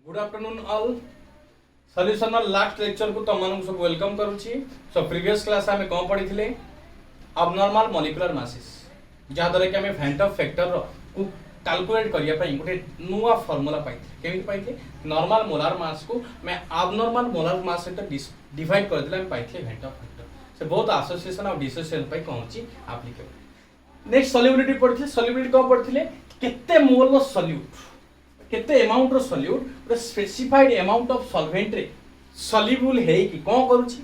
Good afternoon all solution last lecture को तुम सब वेलकम करुच्ची। सो प्रीवियस क्लास आम कौन पढ़ी थे अबनॉर्मल मॉलिक्यूलर मासेस जहाँद्वारा कि आम फेंट ऑफ फैक्टर को कैलकुलेट करने गोटे नुआ फॉर्मूला पाई केमी पाई नॉर्मल मोलार मास को मैं अबनॉर्मल मोलार मास सहित डिवाइड करदे पाई फेंट ऑफ फैक्टर से बहुत एसोसिएशन और डिसोसिएशन कौन एप्लिकेबल। नेक्स्ट सॉल्युबिलिटी पढ़ी सॉल्युबिलिटी कौन पढ़ी केते मोल सॉल्यूट केते अमाउंट रो सॉल्यूट गोटे स्पेसिफाइड अमाउंट ऑफ सॉल्वेंट रे सॉल्युबल है कि कौन करूची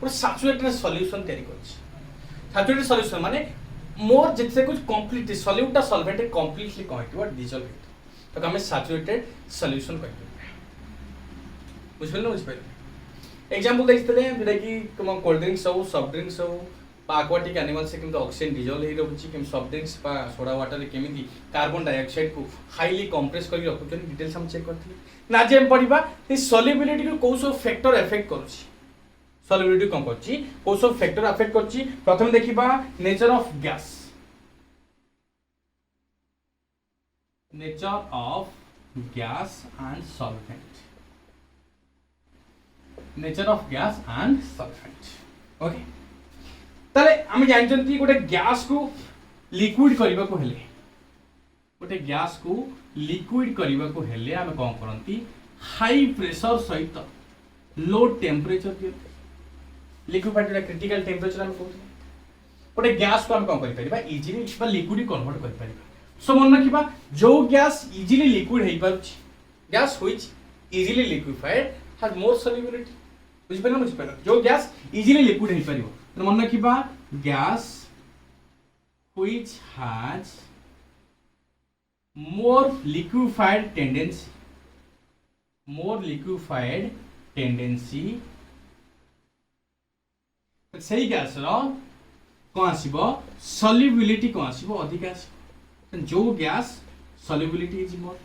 गोटे सैचुरेटेड सॉल्यूशन तैयारी करूची। सैचुरेटेड सॉल्यूशन माने मोर जितसे कुछ कंप्लीटली सॉल्यूट टा सॉल्वेंट कंप्लीटली कौन है डिसॉल्व है तो हमें सैचुरेटेड सॉल्यूशन कहते हैं। बुझिल ना बुझिल एग्जांपल देखितले जेटा कि तुम कोल्ड ड्रिंक्स हो सॉफ्ट ड्रिंक्स हो aquatic animals से केमती ऑक्सीजन डिजोल्व हो रही है सॉफ्ट ड्रिंक्स बा सोडा वाटर केमी कार्बन डाइऑक्साइड को हाईली कंप्रेस कर रखुछन डिटेल्स हम चेक करथि ना जे हम पढिबा ए सॉल्युबिलिटी को कोन सब फैक्टर अफेक्ट करूछि सॉल्युबिलिटी कम करछि कोन सब फैक्टर अफेक्ट करछि। प्रथम देखिबा nature of gas and solvent nature of gas and solvent okay ताले आम जानते गोटे गैस को लिक्विड करने को हेले गोटे गैस को लिक्विड करने को हेले आम कौन करती हाई प्रेशर सहित लो टेम्परेचर दिखते लिक्विफाइड क्रिटिकल टेम्परेचर आम कहते गोटे गैस को आम कौन कर इजिली लिक्विड कन्वर्ट कर सो मन रखा जो गैस इजिली लिक्विड हो पार gas which easily liquefied has more solubility बुझिपार बुझिपार जो गैस इजिली लिक्विड हो पार मन रखा gas which has more liquefied tendency सही गैस कौन आसब सॉल्युबिलिटी कौन आसब अधिक आसब जो gas solubility is more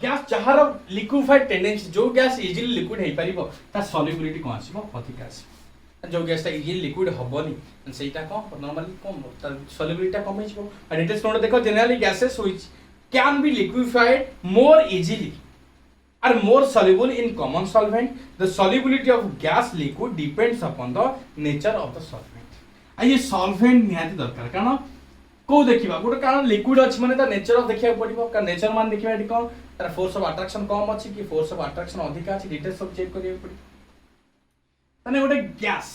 gas जहार लिक्विफाइड टेंडेंसी जो गैस इजिली लिक्विड हो पारिबो ता सॉल्युबिलिटी कौन आसब अधिक आसब जो गैस इजिली लिक्विड हेनी से नॉर्मली कम सॉल्युबिलिटी कम हो डिटेल्स नोट देखो generally gases which can be liquefied more easily are more soluble in common solvent. The solubility of gas liquid depends upon the nature of the solvent. ये solvent निहाती दरकार कारण को देखिबा गोटे कारण लिक्विड अछि माने त नेचर ऑफ देखिया पड़िबो का नेचर मान देखिबा एटी कोन तार फोर्स ऑफ अट्रैक्शन कम अछि कि फोर्स ऑफ अट्रैक्शन अधिक अछि डिटेल्स सब चेक करिया पड़ि तने गोटे गैस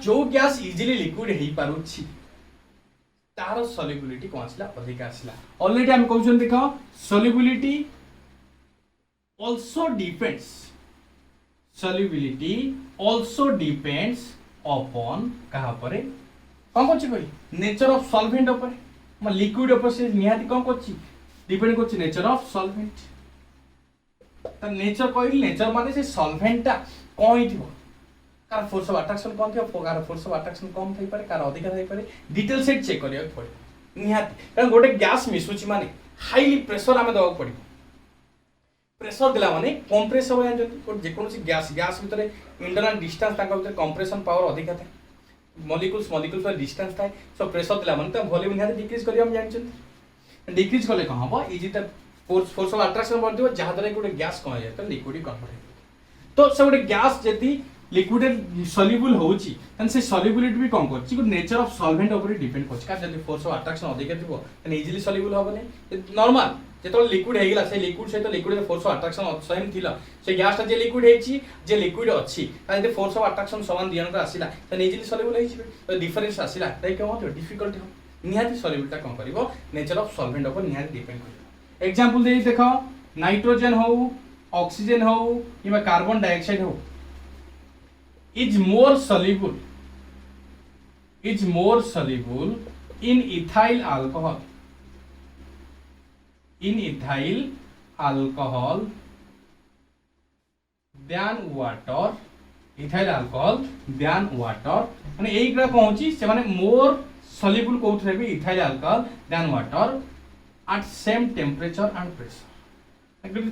जो गैस इजीली लिक्विड हेई पारुछि तार सॉल्युबिलिटी कोन आछला अधिक आछला ऑलरेडी हम कहउछन देखो solubility also depends solubility also depends upon कहा पर कौन करछि कोई नेचर ऑफ सॉल्वेंट ऊपर म लिक्विड ऊपर से निहाती कौन करछि डिपेंड करछि नेचर ऑफ सॉल्वेंट त नेचर कहली नेचर माने से सॉल्वेंट ता कोन हिथिबो कार फोर्स ऑफ अट्रैक्शन कोन थिबो कार फोर्स ऑफ अट्रैक्शन कम थई पारे कार अधिक थई पारे डिटेल सेट चेक करिया पड़े निहाती कारण गोटे गैस मिसुछि माने हाईली प्रेशर आमे दवा पड़िबो प्रेशर दिला माने कंप्रेस हो जानते जे कोनोसी गैस भीतर इंटरनल डिस्टेंस ताका भीतर कंप्रेशन पावर अधिक था मॉलिक्यूल्स पर डिस्टेंस था सो प्रेशर दिला माने त वॉल्यूम निहाते डिक्रीज करिया हम जानछन डिक्रीज कले कहां हबो इजी त फोर्स ऑफ अट्रैक्शन बढ़ दिबो जहां द्वारा गोटे गैस कम जाय त लिक्विड कन्वर्ट तो से गोटे गैस जति लिक्विड सॉल्युबल होउची तन से सॉल्युबिलिटी भी कम करची गुड नेचर ऑफ सॉल्वेंट ऊपर डिपेंड करची का जति फोर्स ऑफ अट्रैक्शन अधिक थिबो तन इजीली सॉल्युबल होबने नॉर्मल जेतो लिक्विड हेगला से लिक्विड से तो liquid force of attraction same थिला से गैस ता जे लिक्विड हेची जे लिक्विड अछि ता जे फोर्स ऑफ अट्रैक्शन समान दियन आसिला त इजीली सॉल्युबल हेची तो डिफरेंस आसिला ताई के होतो डिफिकल्ट हो निहाती सॉल्युबिलिटी कम करिवो नेचर ऑफ सॉल्वेंट ऊपर निहाती डिपेंड करिवो एग्जांपल दे देखो नाइट्रोजन हो ऑक्सीजन हो किबा कार्बन डाइऑक्साइड हो is more soluble in ethyl alcohol than water माने एई ग्रा पहुंची से माने मोर soluble कोथरे भी ethyl alcohol than water at same temperature and pressure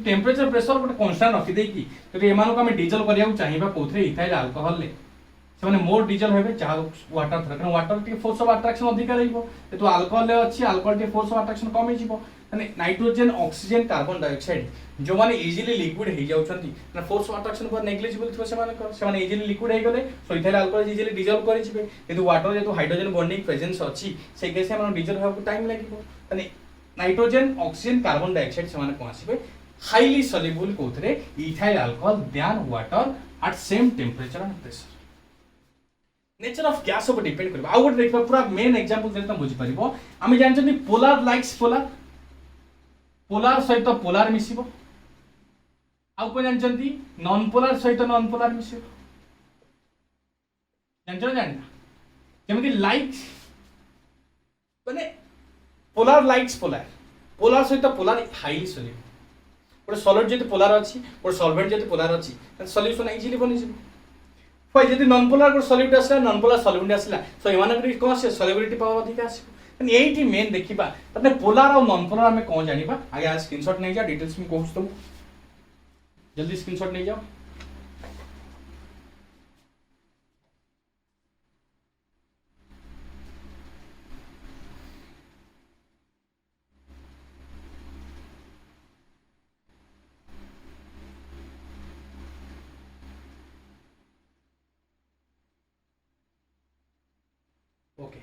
temperature pressure गोटे कांस्टेंट रखी देकी तो एमानको हम डीजल करिया चाहिबा कोथरे इथाइल अल्कोहल ले से माने मोर डिजल हेबे जहा वाटर थर कारण वाटर टी फोर्स ऑफ अट्रैक्शन अधिक रहइबो तो अल्कोहल रे अछि अल्कोहल टी फोर्स ऑफ अट्रैक्शन कम हे जिवो माने नाइट्रोजन ऑक्सीजन कार्बन डाइऑक्साइड जो माने इजीली लिक्विड हे जाउछंती ना फोर्स ऑफ अट्रैक्शन पर नेग्लिजिबल थो से माने इजीली लिक्विड हे गले सो इथाइल अल्कोहल इजीली डिजॉल्व करि जिवे यदि वाटर जे तो हाइड्रोजन बॉन्डिंग प्रेजेंस अछि से केसे माने डिजॉल्व होबो टाइम लागिबो माने नाइट्रोजन ऑक्सीजन कार्बन डाइऑक्साइड से माने कोन आसीबे हाईली सॉल्युबल कोथरे ethyl alcohol than water at same temperature and pressure nature of gas ऊपर डिपेंड करबा आउट देखबा पूरा मेन एग्जांपल जेता बुझि परिबो आमे जानछनी पोलर लाइक्स पोलर पोलर सहित पोलर मिसिबो आउ को जानछंती नॉन पोलर सहित नॉन पोलर मिसिबो जानछो जानना जेमति लाइक्स माने पोलर लाइक्स पोलर पोलर सहित पोलर हाईली सॉल्युबल गोटे सॉलिड जति पोलर अछि गोटे सॉल्वेंट जति पोलर अछि त सॉल्यूशन इजीली बनि जिवो फय जति नॉन पोलर गोटे सॉलिड आसला नॉन पोलर सॉल्वेंट आसला सो एमानकरी कोन से सॉल्युबिलिटी पावर अधिक आसी एठी मेन देखिबा तने पोलर और नॉन पोलर हमें कोन जानिबा आगे आज स्क्रीनशॉट नै जा डिटेल्स में कहूछ तुम जल्दी स्क्रीनशॉट नै जाओ Okay.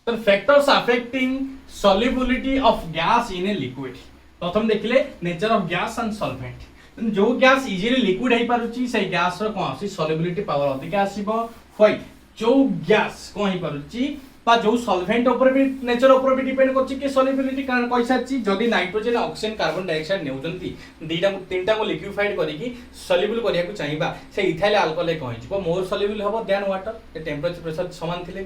So factors affecting solubility of gas in a liquid. प्रथम देखिले nature of gas and solvent जो गैस इजीली लिक्विड हे पारुची से गैस रो कोन आसी सॉल्युबिलिटी पावर अधिक आसीबो फय जो गैस कोन हे पारुची बा जो सॉल्वेंट ऊपर भी नेचर ऊपर भी डिपेंड करची कि सॉल्युबिलिटी कारण कइसाची जदी नाइट्रोजन ऑक्सीजन कार्बन डाइऑक्साइड नेउजंती दीटा तीनटा को लिक्विफाइड करिकी सॉल्युबल करिया को चाहिबा से इथाइल अल्कोहल कहि जिवो मोर सॉल्युबल हबो देन वाटर ए टेंपरेचर प्रेशर समान थिले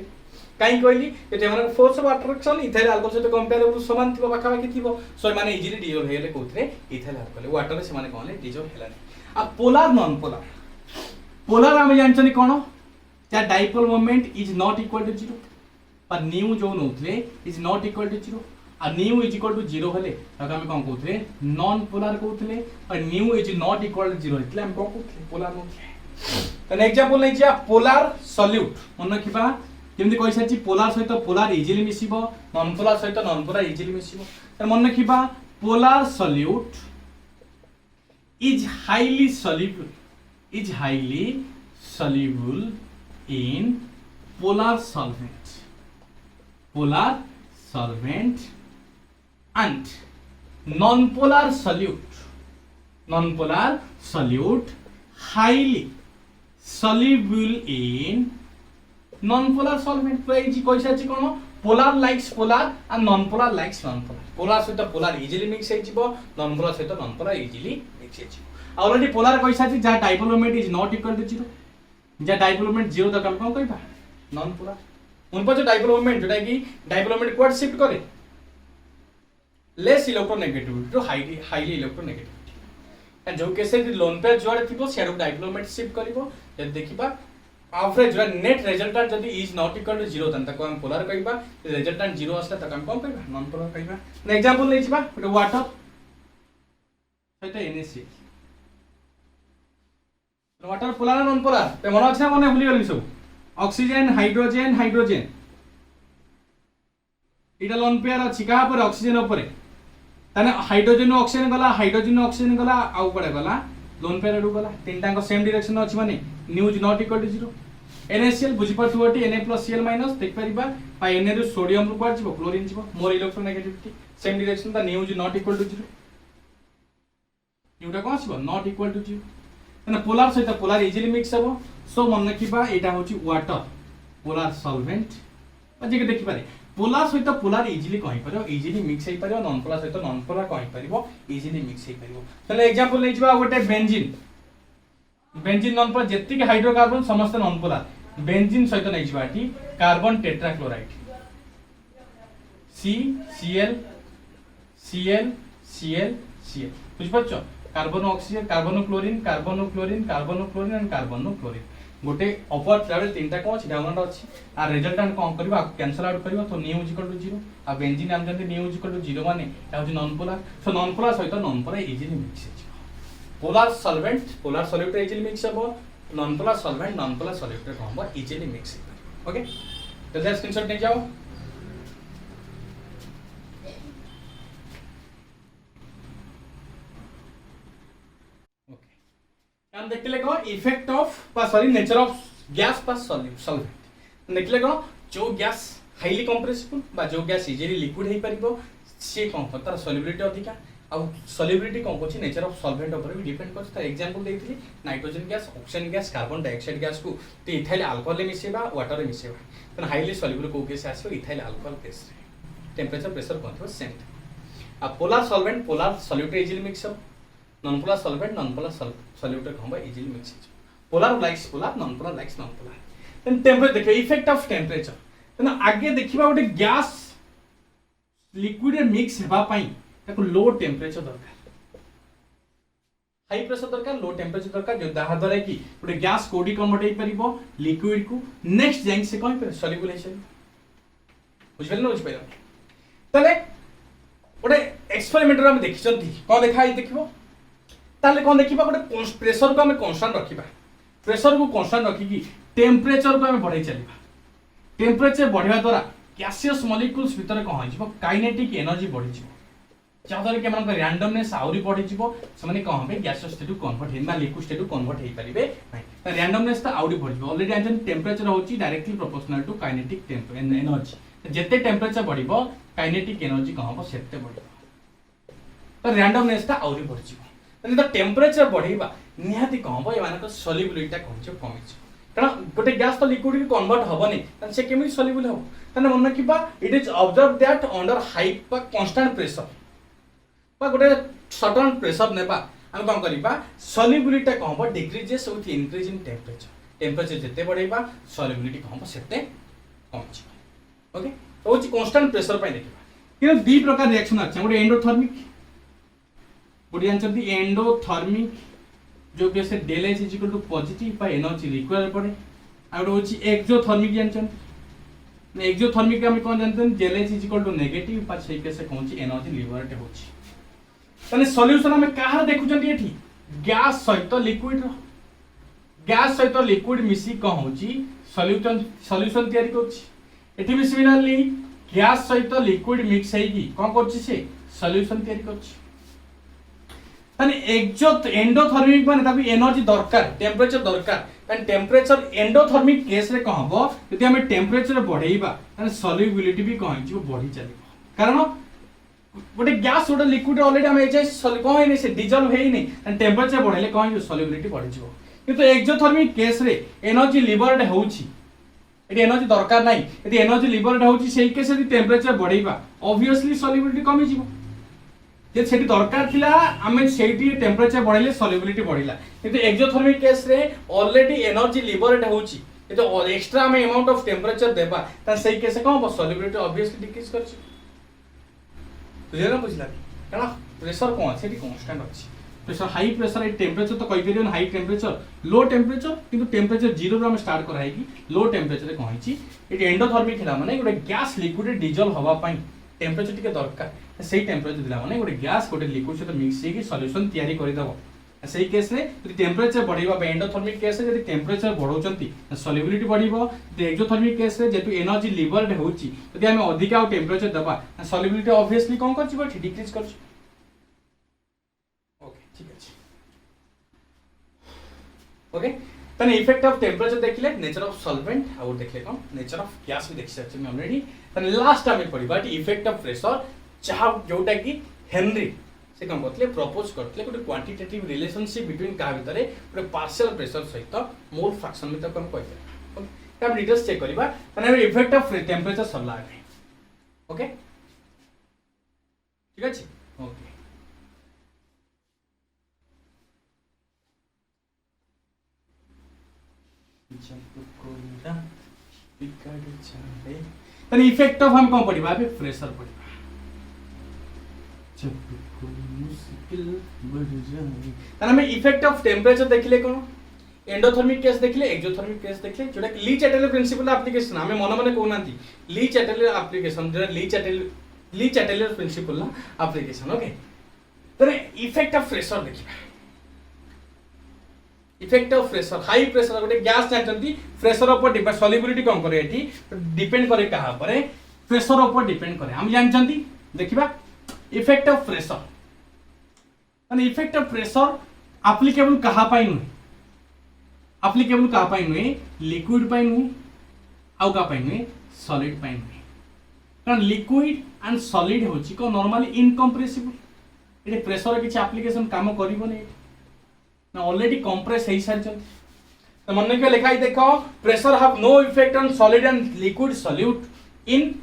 काई कहली जे हमर force of attraction ethyl alcohol से कंपेरेबल समान थिबो बाखा बाकी थिबो सो माने इजीली डिजॉल्व हेले कोथरे इथाइल अल्कोहल वाटर से माने कहले डिजॉल्व हेलानी आ पोलर नॉन पोलर पोलर हम जानछनी कोन that dipole moment is not equal to 0 पर न्यू जो नोथले इज नॉट इक्वल टू 0 आ न्यू इज इक्वल टू 0 हेले तक हम कोन कहथले नॉन पोलर कहथले और mu is not equal to 0 हेतले हम कोन कहथले पोलर नोथले तने एग्जांपल नै जे पोलर सॉल्यूट मन रखिबा जेमति कहि साची पोलर सहित पोलर इजीली मिसिबो नॉन पोलर सहित नॉन पोलर इजीली मिसिबो त मन रखिबा polar solute is highly soluble in polar solvent and non-polar solute highly soluble in non-polar solvent तो एजी कइसा छि कोन polar likes polar and non-polar likes non-polar polar सहित polar easily mix हे जिवो non-polar सहित non-polar easily mix हे जिवो already polar कइसा छि जा dipole moment is not equal to 0 जा dipole moment 0 तक हम कोन कहबा non-polar उन पर जो dipole moment जोटा कि dipole moment क्वाड शिफ्ट करे less electronegativity to highly electronegativity and जो केसे लोन पेयर जोड़े थिबो सेडो dipole moment शिफ्ट करबो जे देखिबा एवरेज नेट रिजल्टेंट जदी इज नॉट इक्वल टू 0 तन तक हम पोलर कहबा रिजल्टेंट 0 असला तक हम कोन कहबा नॉन पोलर कहबा न एग्जांपल नै छिबा गोटे वाटर सहित NaCl water polar non polar पे मन अच्छा मने भूली गेली सब ऑक्सीजन हाइड्रोजन इटा लोन पेयर अछि का पर ऑक्सीजन ऊपर तने हाइड्रोजन ऑक्सीजन गला आउ पड़े गला लोन पेयर एडु गला तीनटा को सेम डायरेक्शन अछि माने mu is not equal to 0 NaCl बुझी परथुटी Na+Cl- देख परिबा पाई Na रो सोडियम रो पर जिवो क्लोरीन जिवो मोर इलेक्ट्रोनेगेटिविटी सेम डायरेक्शन ता mu is not equal to 0 न्यूटा कोन आसीबो नॉट इक्वल टू 0 तने पोलर सहित पोलर इजीली मिक्स हबो सो मन रखिबा एटा होची वाटर पोलर सॉल्वेंट जे के देखि पारे पोलर सहित पोलर इजीली कहि परयो इजीली मिक्स हे परयो नॉन पोलर सहित नॉन पोलर कहि परयो इजीली मिक्स हे परयो तने एग्जांपल नै जिबा गोटे बेंजीन नॉन पोलर जेति के हाइड्रोकार्बन समस्त नॉन पोलर बेंजीन सहित नै जिबाटी कार्बन टेट्राक्लोराइड Cl बुझ पछो carbon oxygen carbon chlorine and carbon chlorine गोटे अपर ट्रैवल तीनटा कोन अछि डाउन अछि आ रिजल्टेंट कोन करबा कैंसिल आउट करबा तो न्यू इज इक्वल टू 0 आ बेंजीन हम जंती न्यू इज इक्वल टू 0 माने एटा होची non polar so non polar सहित नॉन पोलर इजीली मिक्स हे polar solvent polar solute easily mix हबो non polar solvent non polar solute कौन हम इजीली मिक्स ओके तो जस्ट स्क्रीनशॉट नहीं जाओ ओके हम देखले कौन effect of sorry nature of gas पास सॉल्वेंट देखले कौन जो गैस हाईली कंप्रेसिबल बा जो गैस इजीली लिक्विड हे परिबो से कौन तार सॉल्युबिलिटी अधिका आ सॉल्युबिलिटी कौन कोची नेचर ऑफ सॉल्वेंट ऊपर भी डिपेंड करछ तार एग्जांपल देइथि nitrogen gas oxygen gas carbon dioxide gas को तो इथाइल अल्कोहल ले मिसेबा वाटर रे मिसेबा तन हाईली सॉल्युबल को गैस आसो ethyl alcohol gas temperature pressure कोन थो सेम आ polar solvent polar solute easily mix अप non polar solvent non polar solute कहबा easily mix polar likes polar non polar then temperature देखो इफेक्ट ऑफ टेंपरेचर तन आगे देखिबा गोटे गैस लिक्विड रे मिक्स हेबा पई ताको लो टेंपरेचर दरकार हाई प्रेशर दरकार लो टेंपरेचर दरकार जो दाहा द्वारा कि गोटे गैस कोडी कन्वर्ट हे परिबो लिक्विड को नेक्स्ट जाइन से कोन पर सॉल्युबल हे बुझबेल न बुझबेल तले गोटे एक्सपेरिमेंट रे हम देखिसंती कोन देखा ही देखिबो ताले कोन देखिबा गोटे प्रेशर को हम कांस्टेंट रखिबा प्रेशर को कांस्टेंट रखि कि टेंपरेचर को हम बढ़ाई चलिबा टेंपरेचर बढ़िया द्वारा गैसियस मॉलिक्यूल्स भीतर कौन हो काइनेटिक एनर्जी बढ़ी जहाँद्वारा कि हम रैंडमनेस आउरी बढ़ी से कौन हे गैसियस स्टेट कन्वर्ट हो लिक्विड स्टेट कन्वर्ट हो पारे ना रैंडमनेस तो आउरी बढ़ ऑलरेडी आन टेंपरेचर होची directly proportional to kinetic energy जिते टेंपरेचर बढ़िबो काइनेटिक एनर्जी कौन हम सेते बढ़िबो तो रैंडमनेस तो आउरी बढ़ तो टेंपरेचर बढ़ेबा निहाती कौन हम एमानक सॉल्युबिलिटी कौन कमी कारण गोटे गैस तो लिक्विड को कन्वर्ट हेनी से केमी सॉल्युबल हम ताने मन रखिबा it is observe that under high constant pressure बा गोटे सर्टेन प्रेशर नेबा हम कोन करबा सॉल्युबिलिटी को हम decreases with increase in temperature जते बढ़ेबा सॉल्युबिलिटी को हम सेते कम ओके तो होची कांस्टेंट प्रेशर पय देखिबा कि दो प्रकार रिएक्शन अछि गोटे एंडोथर्मिक गोटे आंसर दी एंडोथर्मिक जो कि से del H is equal to positive by energy require पड़े आ गोटे होची एक्सोथर्मिक जानछन एक्सोथर्मिक हम कोन जानतन del H is equal to negative पा छै के से कोनची एनर्जी लिबरेट होची तने सॉल्यूशन हम कहार देखुचंती एठी गैस सहित लिक्विड गैस सहित लिक्विड मिसी को होची सॉल्यूशन तयारी करछि एठी भी सिमिलरली गैस सहित लिक्विड मिक्स हेगी कोन करछि से सॉल्यूशन तयारी करछि तने एंडोथर्मिक माने तभी एनर्जी दरकार टेंपरेचर दरकार तने टेंपरेचर एंडोथर्मिक केस रे कहबो यदि हम टेंपरेचर बढ़ेइबा तने सॉल्युबिलिटी भी कहि जो बढ़ी चलिबो कारण गोटे गैस गोटे लिक्विड ऑलरेडी हम एजे कहि नै से डिजॉल्व हेइ नै तने टेंपरेचर बढ़ेले कहि जो सॉल्युबिलिटी बढ़ी जिवो किंतु एक्सोथर्मिक केस रे एनर्जी लिबरेट होउची एटी एनर्जी दरकार नै यदि एनर्जी लिबरेट होउची सेही केस रे टेंपरेचर बढ़ेइबा ऑब्वियसली सॉल्युबिलिटी कमी जिवो जे सेठी दरकार थिला हमें सेठी टेंपरेचर बढ़ेले सॉल्युबिलिटी बढ़िला किंतु एक्सोथर्मिक केस रे ऑलरेडी एनर्जी लिबरेट होउची तो एक्स्ट्रा हम अमाउंट ऑफ टेंपरेचर देबा त सेही केस कोन सॉल्युबिलिटी ऑब्वियसली डिक्रीज करछि बुझला बुझला कारण प्रेशर कोन सेठी कांस्टेंट अछि प्रेशर हाई प्रेशर ए टेंपरेचर तो कहि परियो हाई टेंपरेचर लो टेंपरेचर किंतु टेंपरेचर 0 रो हम स्टार्ट करा है कि लो टेंपरेचर कहि छि एटी एंडोथर्मिक हिला माने गोटे गैस लिक्विड डिजॉल्व हवा पई टेंपरेचर टिके दरकार सेही टेंपरेचर दिला माने गोटे गैस गोटे लिक्विड सहित मिक्स हे कि सॉल्यूशन तयारी करि दबो सेही केस रे यदि टेंपरेचर बढ़िबा बे एंडोथर्मिक केस रे यदि टेंपरेचर बढ़ौचंती सॉल्युबिलिटी बढ़िबो यदि एक्सोथर्मिक केस रे जेतु एनर्जी लिबरेट होउची यदि हम अधिक आ टेंपरेचर दबा सॉल्युबिलिटी ऑब्वियसली कोन करछि बट डिक्रीज करछि ओके ठीक अछि ओके तने इफेक्ट ऑफ टेंपरेचर देखले नेचर ऑफ सॉल्वेंट और देखले कोन नेचर ऑफ गैस भी देखि सछि ऑलरेडी तने लास्ट हम पढिबा इफेक्ट ऑफ प्रेशर चाह जोटा कि हेनरी से कम करते प्रपोज करते गोटे क्वांटिटेटिव रिलेशनशिप बिटवीन क्या भितर गोटे पार्शियल प्रेशर सहित मोल फ्रैक्शन भी हम कह हम डिटेल्स चेक करबा तने इफेक्ट ऑफ टेंपरेचर सरला आगे ओके ठीक अछि ओके तने इफेक्ट ऑफ हम कौन पढ़िबा अबे प्रेशर पढ़िबा ताना में इफेक्ट ऑफ टेंपरेचर देखले कोन एंडोथर्मिक केस देखले एक्सोथर्मिक केस देखले जोटा ली चैटलेर प्रिंसिपल एप्लीकेशन हमें मन मन कोनांती ली चैटलेर एप्लीकेशन जोटा ली चैटलेर प्रिंसिपल ना एप्लीकेशन ओके तने इफेक्ट ऑफ प्रेशर देखिबा effect of pressure high pressure गोटे गैस जानते प्रेशर ऊपर डिपेंड सॉल्युबिलिटी कौन करे एठी डिपेंड करे कहा पर प्रेशर ऊपर डिपेंड करे हम जानते देखिबा इफेक्ट ऑफ प्रेशर माने इफेक्ट ऑफ प्रेशर एप्लीकेबल कहा पाई नुहे एप्लीकेबल कहा पाई नुहे लिक्विड पाई नुहे आउ का पाई नुहे सॉलिड पाई नुहे कारण लिक्विड एंड सॉलिड होची को नॉर्मली इनकम्प्रेसिबल एटे प्रेशर किछि एप्लीकेशन काम करिवो नै ना ऑलरेडी कंप्रेस हे सारी तो मन के लिखा देखो pressure have no effect on solid and liquid solute in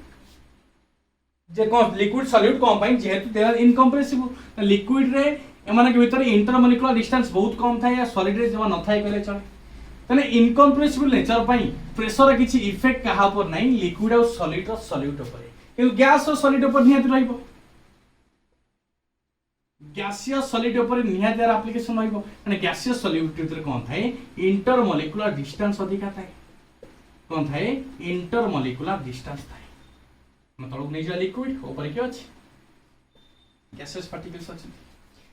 जे को लिक्विड सॉल्यूट को पाई जेहेतु दे आर इनकम्प्रेसिबल लिक्विड रे एमाने के भीतर इंटरमोलिकुलर डिस्टेंस बहुत कम थाए या सॉलिड रे जमा न थाए कहले चले तने इनकम्प्रेसिबल नेचर पाई प्रेशर किछि इफेक्ट कहा पर नहीं लिक्विड और सॉलिड रो सॉल्यूट ऊपर किंतु गैस और सॉलिड ऊपर निहाती रहइबो गैसियस सॉलिड ऊपर निहाती एप्लीकेशन रहइबो माने गैसियस सॉलिड भीतर कोन थाए इंटरमोलिकुलर डिस्टेंस अधिका थाए कोन थाए इंटरमोलिकुलर डिस्टेंस थाए मतलब नहीं जा लिक्विड ऊपर के अछि गैसियस पार्टिकल्स अछि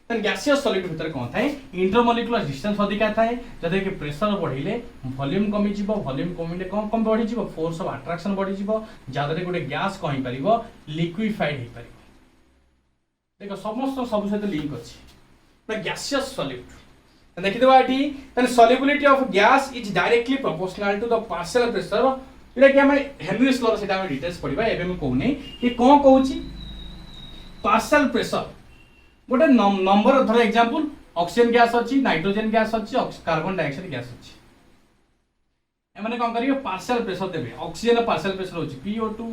तन गैसियस सॉलिड भीतर कोन थाए इंटरमोलिकुलर डिस्टेंस अधिका थाए जदे के प्रेशर बढ़िले वॉल्यूम कमी जिवो वॉल्यूम कमिले कम बढ़ी जिवो फोर्स ऑफ अट्रैक्शन बढ़ी जिवो जादरे गोटे गैस कहि परिबो लिक्विफाइड हे परिबो देखो समस्त सब सहित लिंक अछि ना गैसियस सॉलिड देखि देबा एठी तन solubility of gas is directly proportional to the partial pressure इटा कि हमें हेनरीज लॉ सेटा हमें डिटेल्स पढिबा एबे हम कहूनी कि कोन कहूची पार्शियल प्रेशर गोटे नंबर धर एग्जांपल ऑक्सीजन गैस अछि नाइट्रोजन गैस अछि कार्बन डाइऑक्साइड गैस अछि एमाने कोन करियो पार्शियल प्रेशर देबे ऑक्सीजन पार्शियल प्रेशर होची PO2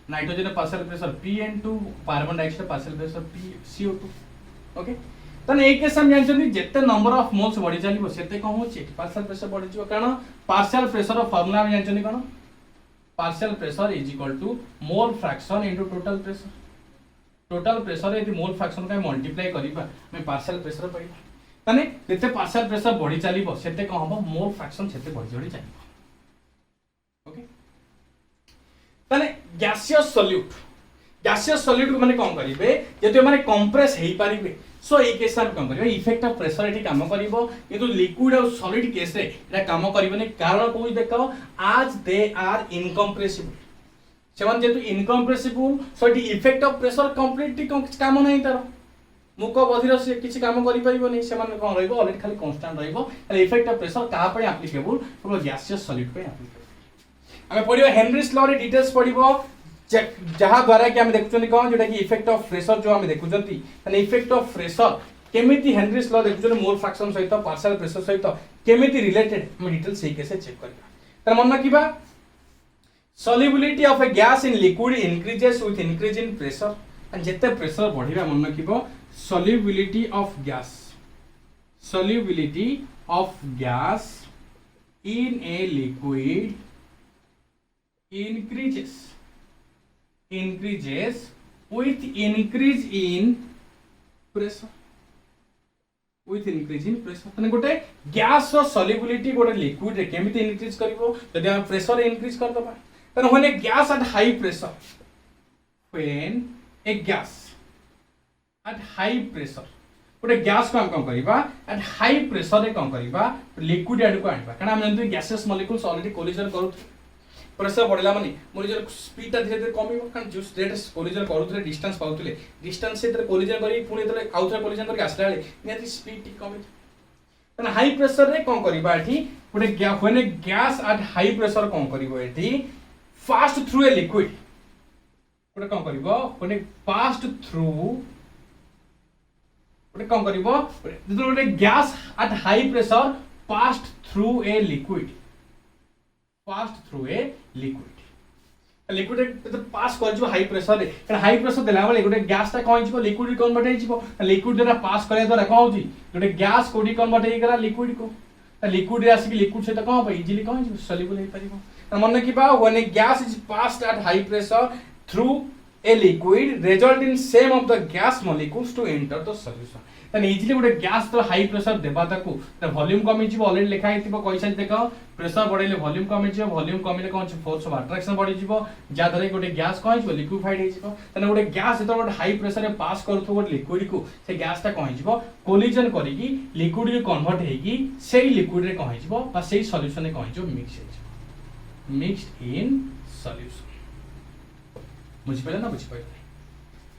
nitrogen partial pressure PN2 carbon dioxide partial pressure CO2 okay तने एक केस हम जानछन जेते नंबर ऑफ मोल्स बढ़ी चलिबो सेते कोन होची पार्शियल प्रेशर बढ़ी जिवो कारण पार्शियल प्रेशर ऑफ फार्मूला हम जानछन कोन partial pressure is equal to mole fraction into total pressure यदि मोल फ्रैक्शन का मल्टीप्लाई करिबा हम पार्शियल प्रेशर पाइबा माने जेते पार्शियल प्रेशर बढ़ी चलिबो सेते कोन हबो मोल फ्रैक्शन सेते बढ़ी चलिबो ओके तने गैसियस सॉल्यूट माने कोन करिवे जेते माने कंप्रेस हेई परिबे सो ए केस हम कोन करिवे इफेक्ट ऑफ प्रेशर एठी काम करिवो किंतु लिक्विड और सॉलिड केस रे एटा काम करिवने कारण कोइ देखो आज दे आर इनकम्प्रेसिबल सेवन जेतु इनकम्प्रेसिबल सो एठी इफेक्ट ऑफ प्रेशर कंप्लीटली काम नै तार मुख बधिर से किछि काम करि परिबो नै सेमान कोन रहइबो ऑलरेडी खाली कांस्टेंट रहइबो ताले इफेक्ट ऑफ प्रेशर कहा पे एप्लीकेबल केवल गैसियस सॉलिड पे एप्लीकेबल हमें पढिबो हेनरीज लॉ रे डिटेल्स पढिबो जहाँ द्वारा कि हम देखुछन कोन जेटा कि इफेक्ट ऑफ प्रेशर जो हम देखुछंती ताले इफेक्ट ऑफ प्रेशर केमिति हेनरीज लॉ देखुछन मोल फ्रैक्शन सहित पार्शियल प्रेशर सहित केमिति रिलेटेड हम डिटेल्स सही कैसे चेक करबा तर मन रखिबा solubility of a gas in liquid increases with increase in pressure and jete pressure बढ़िबा मन रखिबो solubility of gas in a liquid increases with increase in pressure तने गोटे गैस रो solubility गोटे लिक्विड रे केमिति इंक्रीज करबो जदि हम प्रेशर इंक्रीज कर दबा तने when a gas at high pressure गोटे गैस को हम कम करबा एट हाई प्रेशर रे कम करबा लिक्विड एड को आनबा कारण हम जानते गैसेस मॉलिक्यूल्स ऑलरेडी कोलिजन करू प्रेशर बढ़ला माने मोलिकुलर स्पीड ता धीरे धीरे कमिबो कारण जो रेट कोलिजन करूथले डिस्टेंस पाउथले डिस्टेंस से कोलिजन करी पुणी तले आउथरे कोलिजन करके आसला बेले नियति स्पीड टी कमी तने हाई प्रेशर रे कोन करबा एठी गोटे when a gas at high pressure कोन करबो एठी पास थ्रू ए लिक्विड गोटे कोन करबो व्हेन ए पास थ्रू गोटे कोन करबो गोटे gas at high pressure pass through a liquid liquid pass कर जो हाई प्रेशर रे कारण हाई प्रेशर देला बेले गोटे गैस ता कोन जिवो लिक्विड कन्वर्ट हे जिवो लिक्विड द्वारा पास करे द्वारा कोन होची गोटे गैस कोडी कन्वर्ट हे गला लिक्विड को लिक्विड रे आसी लिक्विड से त कोन इजीली कोन जिवो सॉल्युबल हे परिबो मन किबा when a gas is passed at high pressure through a liquid result in same of the gas molecules to enter the solution तने इजीली गोटे गैस तो हाई प्रेशर देबा ताकू त वॉल्यूम कमी जिवो ऑलरेडी लिखा हितिबो कैसा देखो प्रेशर बढ़ेले वॉल्यूम कमी जिवो वॉल्यूम कमिले कोन फोर्स ऑफ अट्रैक्शन बढ़ी जिवो जा द्वारा गोटे गैस कोन जिवो लिक्विफाइड हे जिवो तने गोटे गैस जतो गोटे हाई प्रेशर रे पास करथो गोटे लिक्विड को से गैस ता कोन जिवो कोलिजन करिकी लिक्विड रे कन्वर्ट हेकी सेही लिक्विड रे कोन जिवो बा सेही सॉल्यूशन रे कोन जिवो मिक्स हे जिवो मिक्स्ड इन सॉल्यूशन बुझि पले ना बुझि पले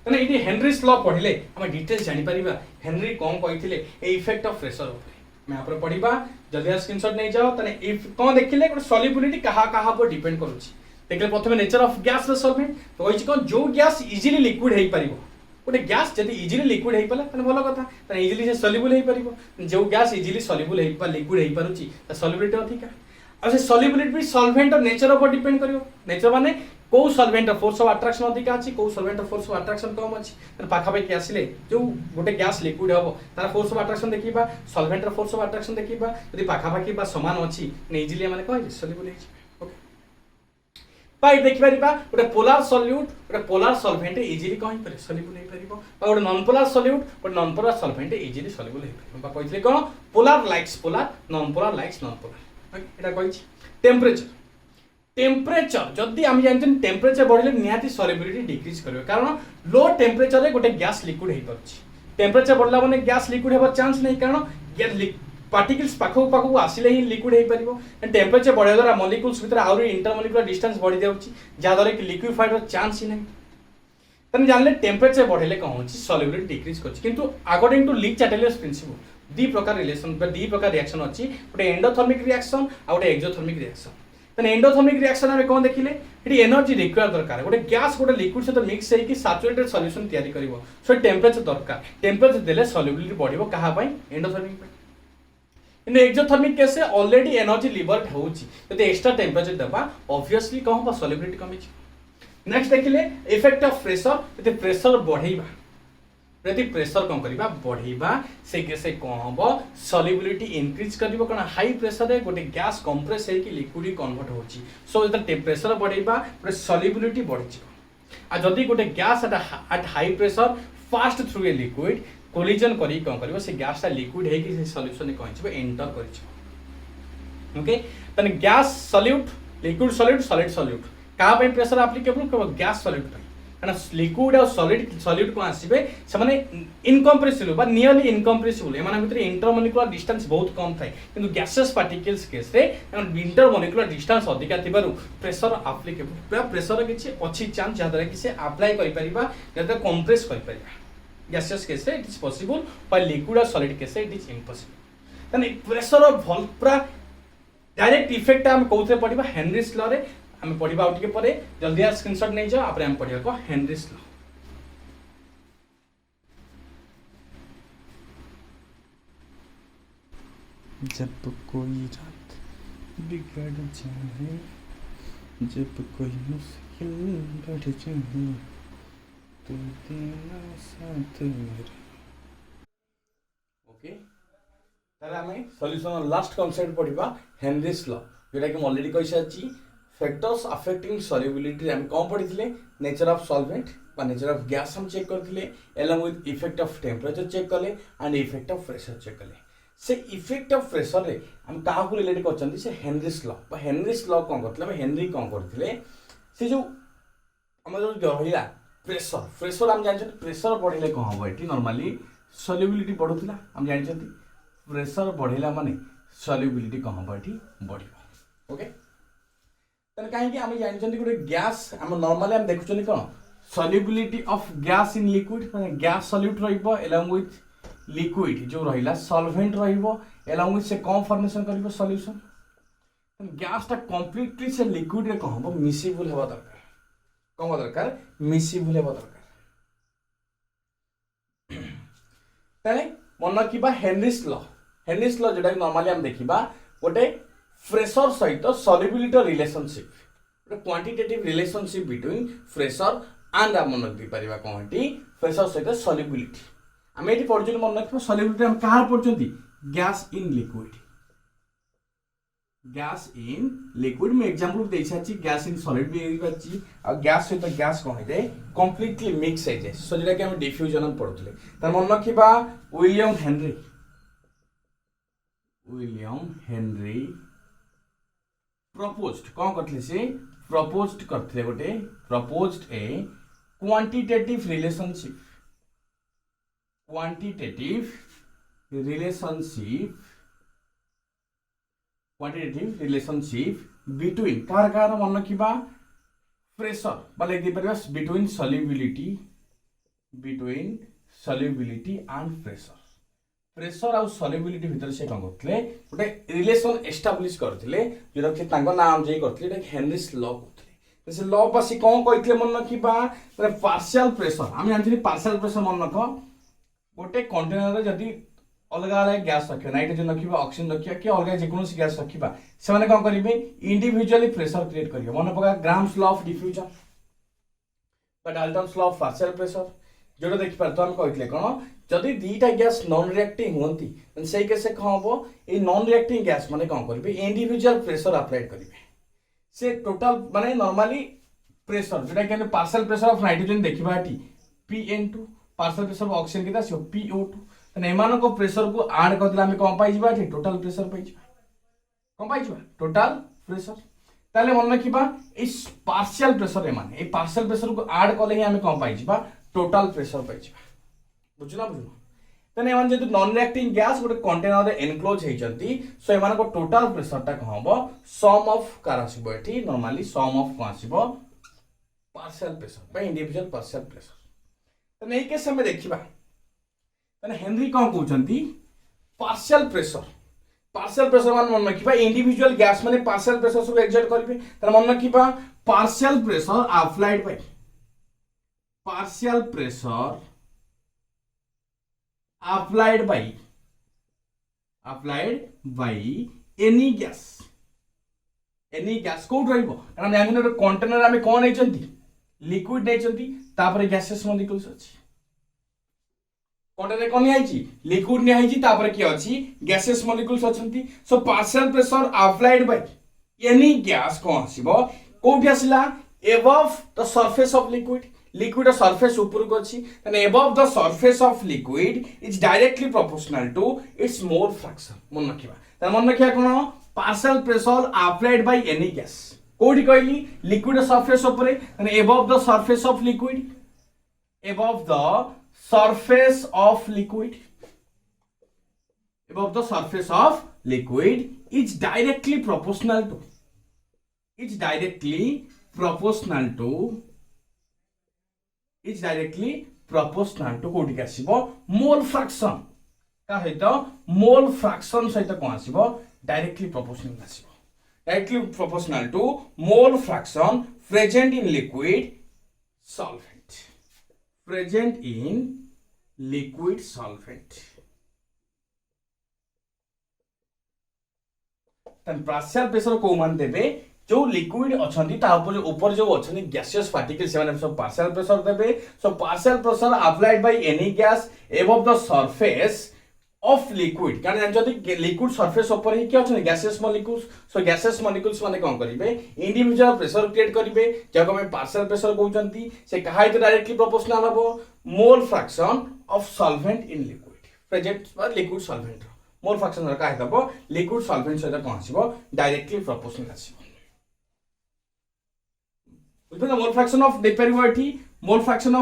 तने इति हेनरीज लॉ पढिले हम डिटेल जानि परिबा हेनरी कोन कहिथिले ए इफेक्ट ऑफ प्रेशर ऊपर मैं आपरे पढिबा जल्दी स्क्रीनशॉट नै जाओ तने इफ कोन देखिले कोन सॉल्युबिलिटी कहा पर डिपेंड करूची देखले प्रथमे नेचर ऑफ गैस रे सॉल्वेंट तो होइछ कोन जो गैस इजीली लिक्विड हेई परिबो गोटे गैस जदि इजीली लिक्विड हेई पला तने भलो कथा तने इजीली से सॉल्युबल हेई परिबो जो गैस इजीली सॉल्युबल हेई पा लिक्विड हेई पारुची त सॉल्युबिलिटी अधिका आ से सॉल्युबिलिटी भी सॉल्वेंट और नेचर ऊपर डिपेंड करियो नेचर माने को सॉल्वेंट फोर्स ऑफ अट्रैक्शन अधिक अछि को सॉल्वेंट फोर्स ऑफ अट्रैक्शन कम अछि त पाखा पे के आसिले जो गोटे गैस लिक्विड हबो तार फोर्स ऑफ अट्रैक्शन देखिबा सॉल्वेंट रो फोर्स ऑफ अट्रैक्शन देखिबा यदि पाखा पाखी बा समान अछि ने इजीली माने कहै सॉल्युबल अछि ओके पाई देखि परिबा गोटे पोलर सॉल्यूट गोटे पोलर सॉल्वेंट इजीली कहै पारे सॉल्युबल हे परिबो बा गोटे नॉन पोलर सॉल्यूट गोटे non polar solvent easily soluble हे परिबो बा कहितले कोन polar likes polar non polar एटा कहिछि टेम्परेचर जदि आम जानते टेम्परेचर बढ़ले निहाती सॉल्युबिलिटी डिक्रीज करियो कारण लो टेम्परेचर रे गोटे गैस लिक्विड हे परछि टेम्परेचर बढ़ला माने गैस लिक्विड हेबा चांस नहीं कारण पार्टिकल्स पाखो पाखो आसिले ही लिक्विड हे परिबो टेम्परेचर बढ़े द्वारा मॉलिक्यूल्स भीतर आउरी इंटरमॉलिक्यूलर डिस्टेंस बढ़ी जाउछि जा द्वारा कि लिक्विफाइड रो चांस ही नहीं तने जानले टेम्परेचर बढ़ले कोन होछि सॉल्युबिलिटी डिक्रीज करछि किंतु अकॉर्डिंग टू ली चैटलियस प्रिंसिपल दी प्रकार रिलेशन दी प्रकार रिएक्शन अछि गोटे एंडोथर्मिक रिएक्शन आ गोटे एक्सोथर्मिक रिएक्शन तने एंडोथर्मिक रिएक्शन में कोन देखिले एटी एनर्जी रिक्वायर दरकार गोटे गैस गोटे लिक्विड सहित मिक्स हेकी सैचुरेटेड सॉल्यूशन तयारी करिवो सो टेम्परेचर दरकार टेम्परेचर देले सॉल्युबिलिटी बढ़िवो कहा पई एंडोथर्मिक पई इन एक्सोथर्मिक केस ऑलरेडी एनर्जी लिबर्ट होउची यदि एक्स्ट्रा टेम्परेचर देबा ऑब्वियसली कहबा सॉल्युबिलिटी कमी छी नेक्स्ट देखिले इफेक्ट ऑफ प्रेशर यदि प्रेशर बढ़ेबा यदि प्रेशर कम करबा बढ़ेबा से केसे कोन हबो सॉल्युबिलिटी इंक्रीज करबो कारण हाई प्रेशर रे गोटे गैस कंप्रेस हे कि लिक्विड कन्वर्ट होची सो यदि प्रेशर बढ़ेबा गोटे सॉल्युबिलिटी बढ़ी आ जदि गोटे gas at high pressure fast through a liquid collision करी कोन करबो से गैस ता लिक्विड हे कि से सॉल्यूशन कहै एंटर करिछ ओके तने gas solute liquid solid solid solute का पे प्रेशर एप्लीकेबल केवल गैस सॉल्यूट पे कारण लिक्विड और सॉलिड को आसीबे से माने इनकम्प्रेसिबल बा नियरली इनकम्प्रेसिबल एमाना भीतर इंटरमॉलिक्यूलर डिस्टेंस बहुत कम थाए किंतु गैसेस पार्टिकल्स केस रे इंटरमॉलिक्यूलर डिस्टेंस अधिका थिबारु प्रेशर एप्लीकेबल प्रेशर किछि अछि चांस जहां कि से अप्लाई करि परिबा जहां कंप्रेस करि परिबा गैसेस केस रे इट इज पॉसिबल पर लिक्विड और सॉलिड केस रे इट इज इम्पॉसिबल तने प्रेशर भल पूरा डायरेक्ट इफेक्ट हम कोथे पडिबा हेनरीज लॉ रे हम पढ़िबा उठके परे जल्दी आ स्क्रीनशॉट नै जाओ आपरे हम पढ़िबा को हेनरीज लॉ जब कोई रात बिगड़ जाए जब कोई मुश्किल बढ़ जाए तो देना साथ मेरा ओके ताले हमें सॉल्यूशन लास्ट कांसेप्ट पढ़िबा हेनरीज लॉ जेटा कि ऑलरेडी कहि साची फैक्टर्स अफेक्टिंग सॉल्युबिलिटी हम कौन पढ़ी नेचर ऑफ सॉल्वेंट बा नेचर ऑफ गैस हम चेक करथिले along with effect of temperature check कले and effect of pressure check कले से इफेक्ट ऑफ प्रेशर रे हम काहा को रिलेट करचंदी से हेनरीज लॉ बा हेनरीज लॉ कोन करथिले हेनरी कोन करथिले से जो हम जो रहिला प्रेशर हम जानछन प्रेशर बढ़िले कोन होबो एठी नॉर्मली सॉल्युबिलिटी बढ़ुतला हम जानछन प्रेशर बढ़िला माने सॉल्युबिलिटी कोन होबो एठी बढ़िबो ओके तने काहे कि हम जानछन गोटे गैस हम नॉर्मली हम देखुछन कोन solubility of gas in liquid माने गैस सॉल्यूट रहइबो एलोंग विथ लिक्विड जो रहिला सॉल्वेंट रहइबो एलोंग विथ से कम फॉर्मेशन करिवो सॉल्यूशन गैस ता कंप्लीटली से लिक्विड रे कहबो मिसिबल हेबा दरकार कम दरकार मिसिबल हेबा दरकार तने मन किबा हेनरीज लॉ जेटा नॉर्मली हम देखिबा गोटे प्रेशर सहित सॉल्युबिलिटी रिलेशनशिप गोटे quantitative relationship between pressure and हम मन दे परिबा कोनटी प्रेशर सहित सॉल्युबिलिटी हम एटी पढुछन मन रखिबो सॉल्युबिलिटी हम कहार पढुछंती गैस इन लिक्विड में एग्जांपल दे छाची गैस इन सॉलिड भी एरी पाची आ गैस सहित गैस कोन हे कंप्लीटली मिक्स हे जे सो जेटा कि हम डिफ्यूजन हम पढुतले त मन रखिबा विलियम हेनरी प्रपोज्ड कौन करथिले से प्रपोज्ड करथिले गोटे proposed a quantitative relationship between कार कार मन रखा प्रेशर बा लिख पार बिटवीन सल्युबिलिटी एंड प्रेशर आउ सल्युबिलिटी भितर से कौन करते गोटे रिलेशन एस्टाब्लिश करते जोटा कि नाम जे करते हेनरिस लॉ करते से लॉ बस कौन कहते मन रखा पार्शियल प्रेशर आम जानते पार्शियल प्रेशर मन रख गोटे कंटेनर जदि अलग अलग गैस रखा नाइट्रोजन रखा ऑक्सीजन रखा कि अलग जेकोसी गैस रखा से कौन करेंगे इंडिविजुअली प्रेशर क्रिएट करेंगे मन पका grams law of diffusion Dalton's law of partial pressure जोटा देखिपार तो आम कहते कौन जदि दीटा गैस नॉन रिएक्टिंग होती से केस कौन हम ये नॉन रिएक्टिंग गैस माने कौन करेंगे इंडिविजुअल प्रेशर अप्लाइड करेंगे से टोटल माने नॉर्मली प्रेशर जोटा कि पार्शियल प्रेशर ऑफ नाइट्रोजन देखा PN2 partial pressure of oxygen के PO2 एमान को प्रेशर को आड करदे आम कौन पाई टोटल प्रेशर पाई कौन पाई टोटल प्रेशर ताले मन रखा पार्शियल प्रेशर एमाने पार्शियल प्रेशर को आड कले आम कौन पाई टोटल प्रेशर पाई बुझुना तेना एम जो नॉन रिएक्टिंग गैस गोटे कंटेनर एनक्लोज होती सो एम टोटल प्रेशरटा कौन हम सम ऑफ कार आसो ये नॉर्मली सम ऑफ कौन आसो partial pressure individual partial pressure तेना केस आम देखा हेनरी कौन कहते पार्शियल प्रेशर मान मन रखा इंडिविजुअल गैस माने पार्शियल प्रेशर सब एक्सर्ट करेंगे मन रखा partial pressure applied by any gas कौट रही कंटेनर आम कौन नहीं लिक्विड नहीं गैसेस मॉलिक्यूल्स अच्छी कंटेनर कौन नहीं लिक्विड नहीं किए अच्छी गैसेस मॉलिक्यूल्स अच्छी so partial pressure applied by any gas कौन आसो कौटी आसला above the surface of liquid surface ऊपर को अच्छी above the surface of liquid is directly proportional to its mole fraction मन रखा कौन partial pressure applied by any gas कौटी कहली लिक्विड सरफेस ऊपर above the surface of liquid above the surface of liquid is directly proportional to कोटी आसीबो mole fraction का सहित मोल fraction सहित कौन आसीबो directly proportional to mole fraction present in liquid solvent partial pressure को मान देबे जो लिक्विड अच्छी ऊपर जो अच्छे गैसियस पार्टिकल्स सब पार्शियल प्रेशर देबे so partial pressure applied by any gas above the surface of liquid कारण जानते लिक्विड सरफेस ऊपर ही क्या अच्छे gaseous molecules so gaseous molecules माने कौन करेंगे इंडिविजुअल प्रेशर क्रिएट करेंगे जब हम पार्शियल प्रेशर कहते से कहा डायरेक्टली प्रोपोर्शनल हम mole fraction of solvent in liquid present liquid solvent mole fraction कहा लिक्विड सॉल्वेंट सहित कौन आसो डायरेक्टली प्रोपोर्शनल आसो मोल फ्रैक्शन ऑफ डेपेरिवेटी mole fraction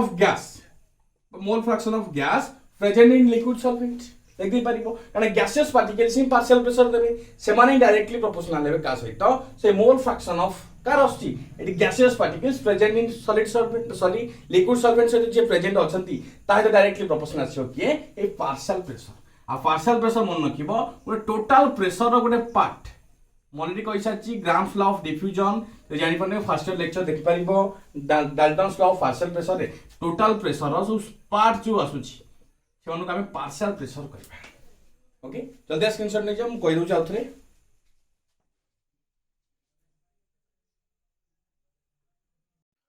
of gas present in liquid solvent देखि पारिबो कारण गैसियस पार्टिकल्स इन पार्शियल प्रेशर देबे से माने डायरेक्टली प्रोपोर्शनल लेबे का सहित से मोल फ्रैक्शन ऑफ कार आछि एटी gaseous particles present in solid solvent liquid solvent से जे प्रेजेंट अछंती ताहे डायरेक्टली प्रोपोर्शनल आछो कि ए पार्शियल प्रेशर आ पार्शियल प्रेशर मन रखिबो गोटे टोटल प्रेशर रो गोटे पार्ट ऑलरेडी कहि साची ग्राम्स लॉ ऑफ डिफ्यूजन तो जानि पने फर्स्ट लेक्चर देख पारिबो Dalton's law of partial pressure रे टोटल प्रेशर रो पार्ट जो आसुची सेମାନଙ୍କୁ ଆମେ ପାର୍शियल प्रेशर କରିବା ओके जल्दी स्क्रीनशॉट नै हम कहि दउ आउथरे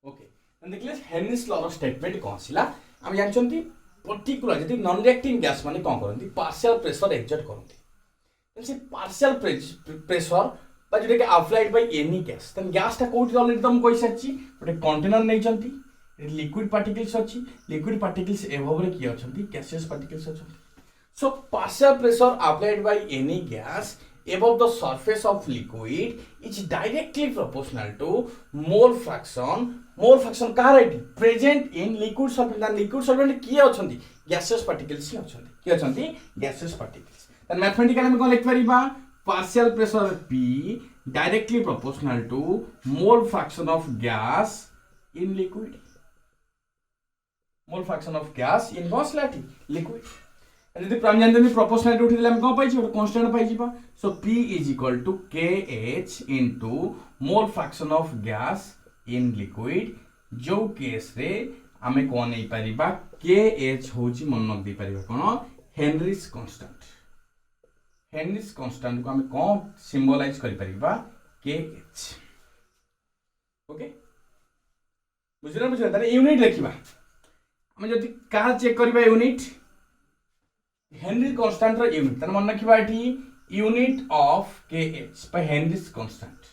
ओके देखले हेनरिस लॉ रो स्टेटमेंट कोन आसिला हम जानचंती पर्टिकुलर जदि नॉन रिएक्टिंग गैस माने कोन करंती पार्शियल प्रेशर एक्सर्ट करंती से पार्शियल प्रेशर बा जेटा के अप्लाइड बाय एनी गैस तन गैस ता कोठी ऑलरेडी तुम कहि साची गोटे कंटेनर नै चंती लिक्विड पार्टिकल्स अच्छी लिक्विड पार्टिकल्स एबव रे किए अच्छी गैसियस पार्टिकल्स अच्छी so partial pressure applied by any gas above the surface of liquid is directly proportional to mole fraction. Mole fraction कहाँ रही present in liquid solvent and liquid solvent किए अछंती gaseous particles ही अछंती किए अछंती gaseous particles. then mathematical में कौन लिख परिबा partial pressure P directly proportional to mole fraction of gas in liquid. mole fraction of gas in gaseous liquid. यदि हम जानते हैं proportional उठी देले हम कौन पाई छी कांस्टेंट पाई जीबा so P is equal to KH into mole fraction of gas in liquid जो केस रे हमें कोन नै परिबा KH होची मन न दे परिबा कोन हेनरीज कांस्टेंट को हमें कोन सिंबलाइज करि परिबा KH. ओके बुझिरा तारे यूनिट लिखिबा हम जदि कार चेक करबा यूनिट हेनरी कांस्टेंट रो यूनिट तन मन रखिबा एठी unit of KH by Henry's constant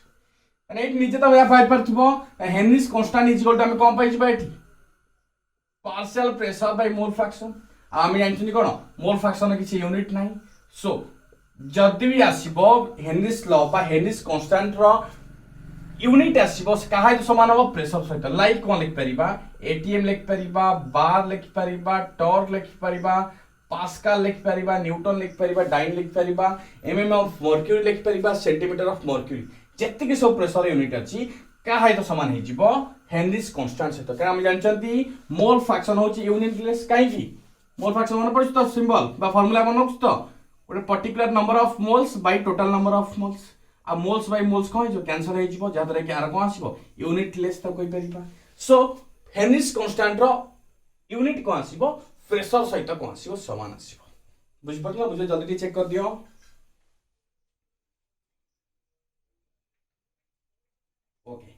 एने एठी नीचे तो या फाइल पर थबो Henry's constant is equal to हम कोन पाइ जिबा एठी partial pressure by mole fraction आमी जानछनी कोन मोल फ्रैक्शन किछि यूनिट नाही सो जदि भी आसीबो हेनरीज लॉ बा हेनरीज कांस्टेंट रो यूनिट आसीबो कहा तो समान हो प्रेशर सहित लाइक कोन लिख परिबा ATM लिख परिबा बार लिख परिबा टॉर्क लिख परिबा पास्कल लिख परिबा न्यूटन लिख परिबा डाइन लिख परिबा mm ऑफ मर्क्यूरी लिख परिबा सेंटीमीटर ऑफ मर्क्यूरी जत्ते के सब प्रेशर यूनिट अछि कहा तो समान हे जिवो हेनरीज कांस्टेंट सहित कारण हम जानचंती मोल फ्रैक्शन होची यूनिट लेस काई की मोल फ्रैक्शन मन पड़छ तो सिंबल बा फार्मूला मन होछ तो ओटे particular number of moles by total number of moles आ मोल्स बाय मोल्स कोन जो कैंसिल हे जिवो जादरे कि आर कोन आसीबो यूनिट लेस तो कोइ परिबा सो हेनरीज कांस्टेंट रो यूनिट कोन आसीबो प्रेशर सहित कोन आसीबो समान आसीबो बुझ पड़ला बुझे जल्दी चेक कर दियो. ओके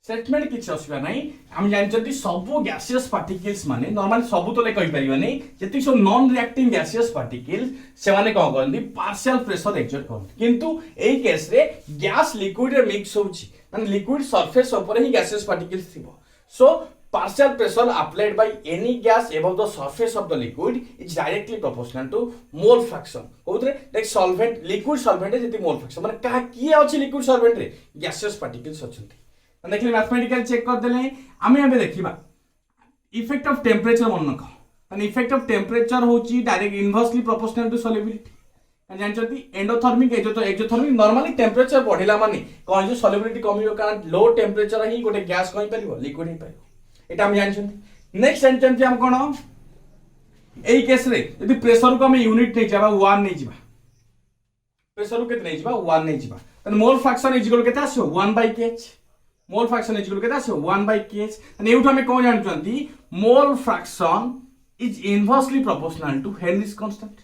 स्टेटमेंट किछ असुविधा नाही हम जानचंती सब गैसियस पार्टिकल्स माने नॉर्मली सब तो ले कहि परिबा नै जति सब नॉन रिएक्टिंग गैसियस पार्टिकल्स से माने कोन करंदी पार्शियल प्रेशर एक्सर्ट करंदी किंतु एई केस रे गैस लिक्विड रे मिक्स होची माने लिक्विड सरफेस ऊपर ही गैसियस पार्टिकल्स थिबो सो partial pressure applied by any gas above the surface of the liquid is directly proportional to mole fraction. कोउतरे लाइक सॉल्वेंट लिक्विड सॉल्वेंट जति mole fraction माने का की अछि लिक्विड सॉल्वेंट रे गैसियस पार्टिकल्स अछंती माने देखले मैथमेटिकल चेक कर देले आमे एबे देखिबा इफेक्ट ऑफ टेंपरेचर मन नख माने इफेक्ट ऑफ टेंपरेचर होची direct inversely proportional to solubility जानचंती एंडोथर्मिक एक्सोथर्मिक नॉर्मली टेंपरेचर बढ़िला माने कोन जो सॉल्युबिलिटी कमियो कारण लो टेंपरेचर ही गोटे गैस कहि परिबो लिक्विड ही परिबो एटा हम जानछन नेक्स्ट सेंटेंस हम कोन एई केस रे यदि प्रेशर को हम यूनिट नै जाबा 1 नै जिबा प्रेशर को केते नै जिबा 1 नै जिबा तन मोल फ्रैक्शन इज इक्वल केते आसो 1/kh mole fraction is equal केते आसो 1/kh तन एउठ हम कोन जानछंती mole fraction is inversely proportional to Henry's constant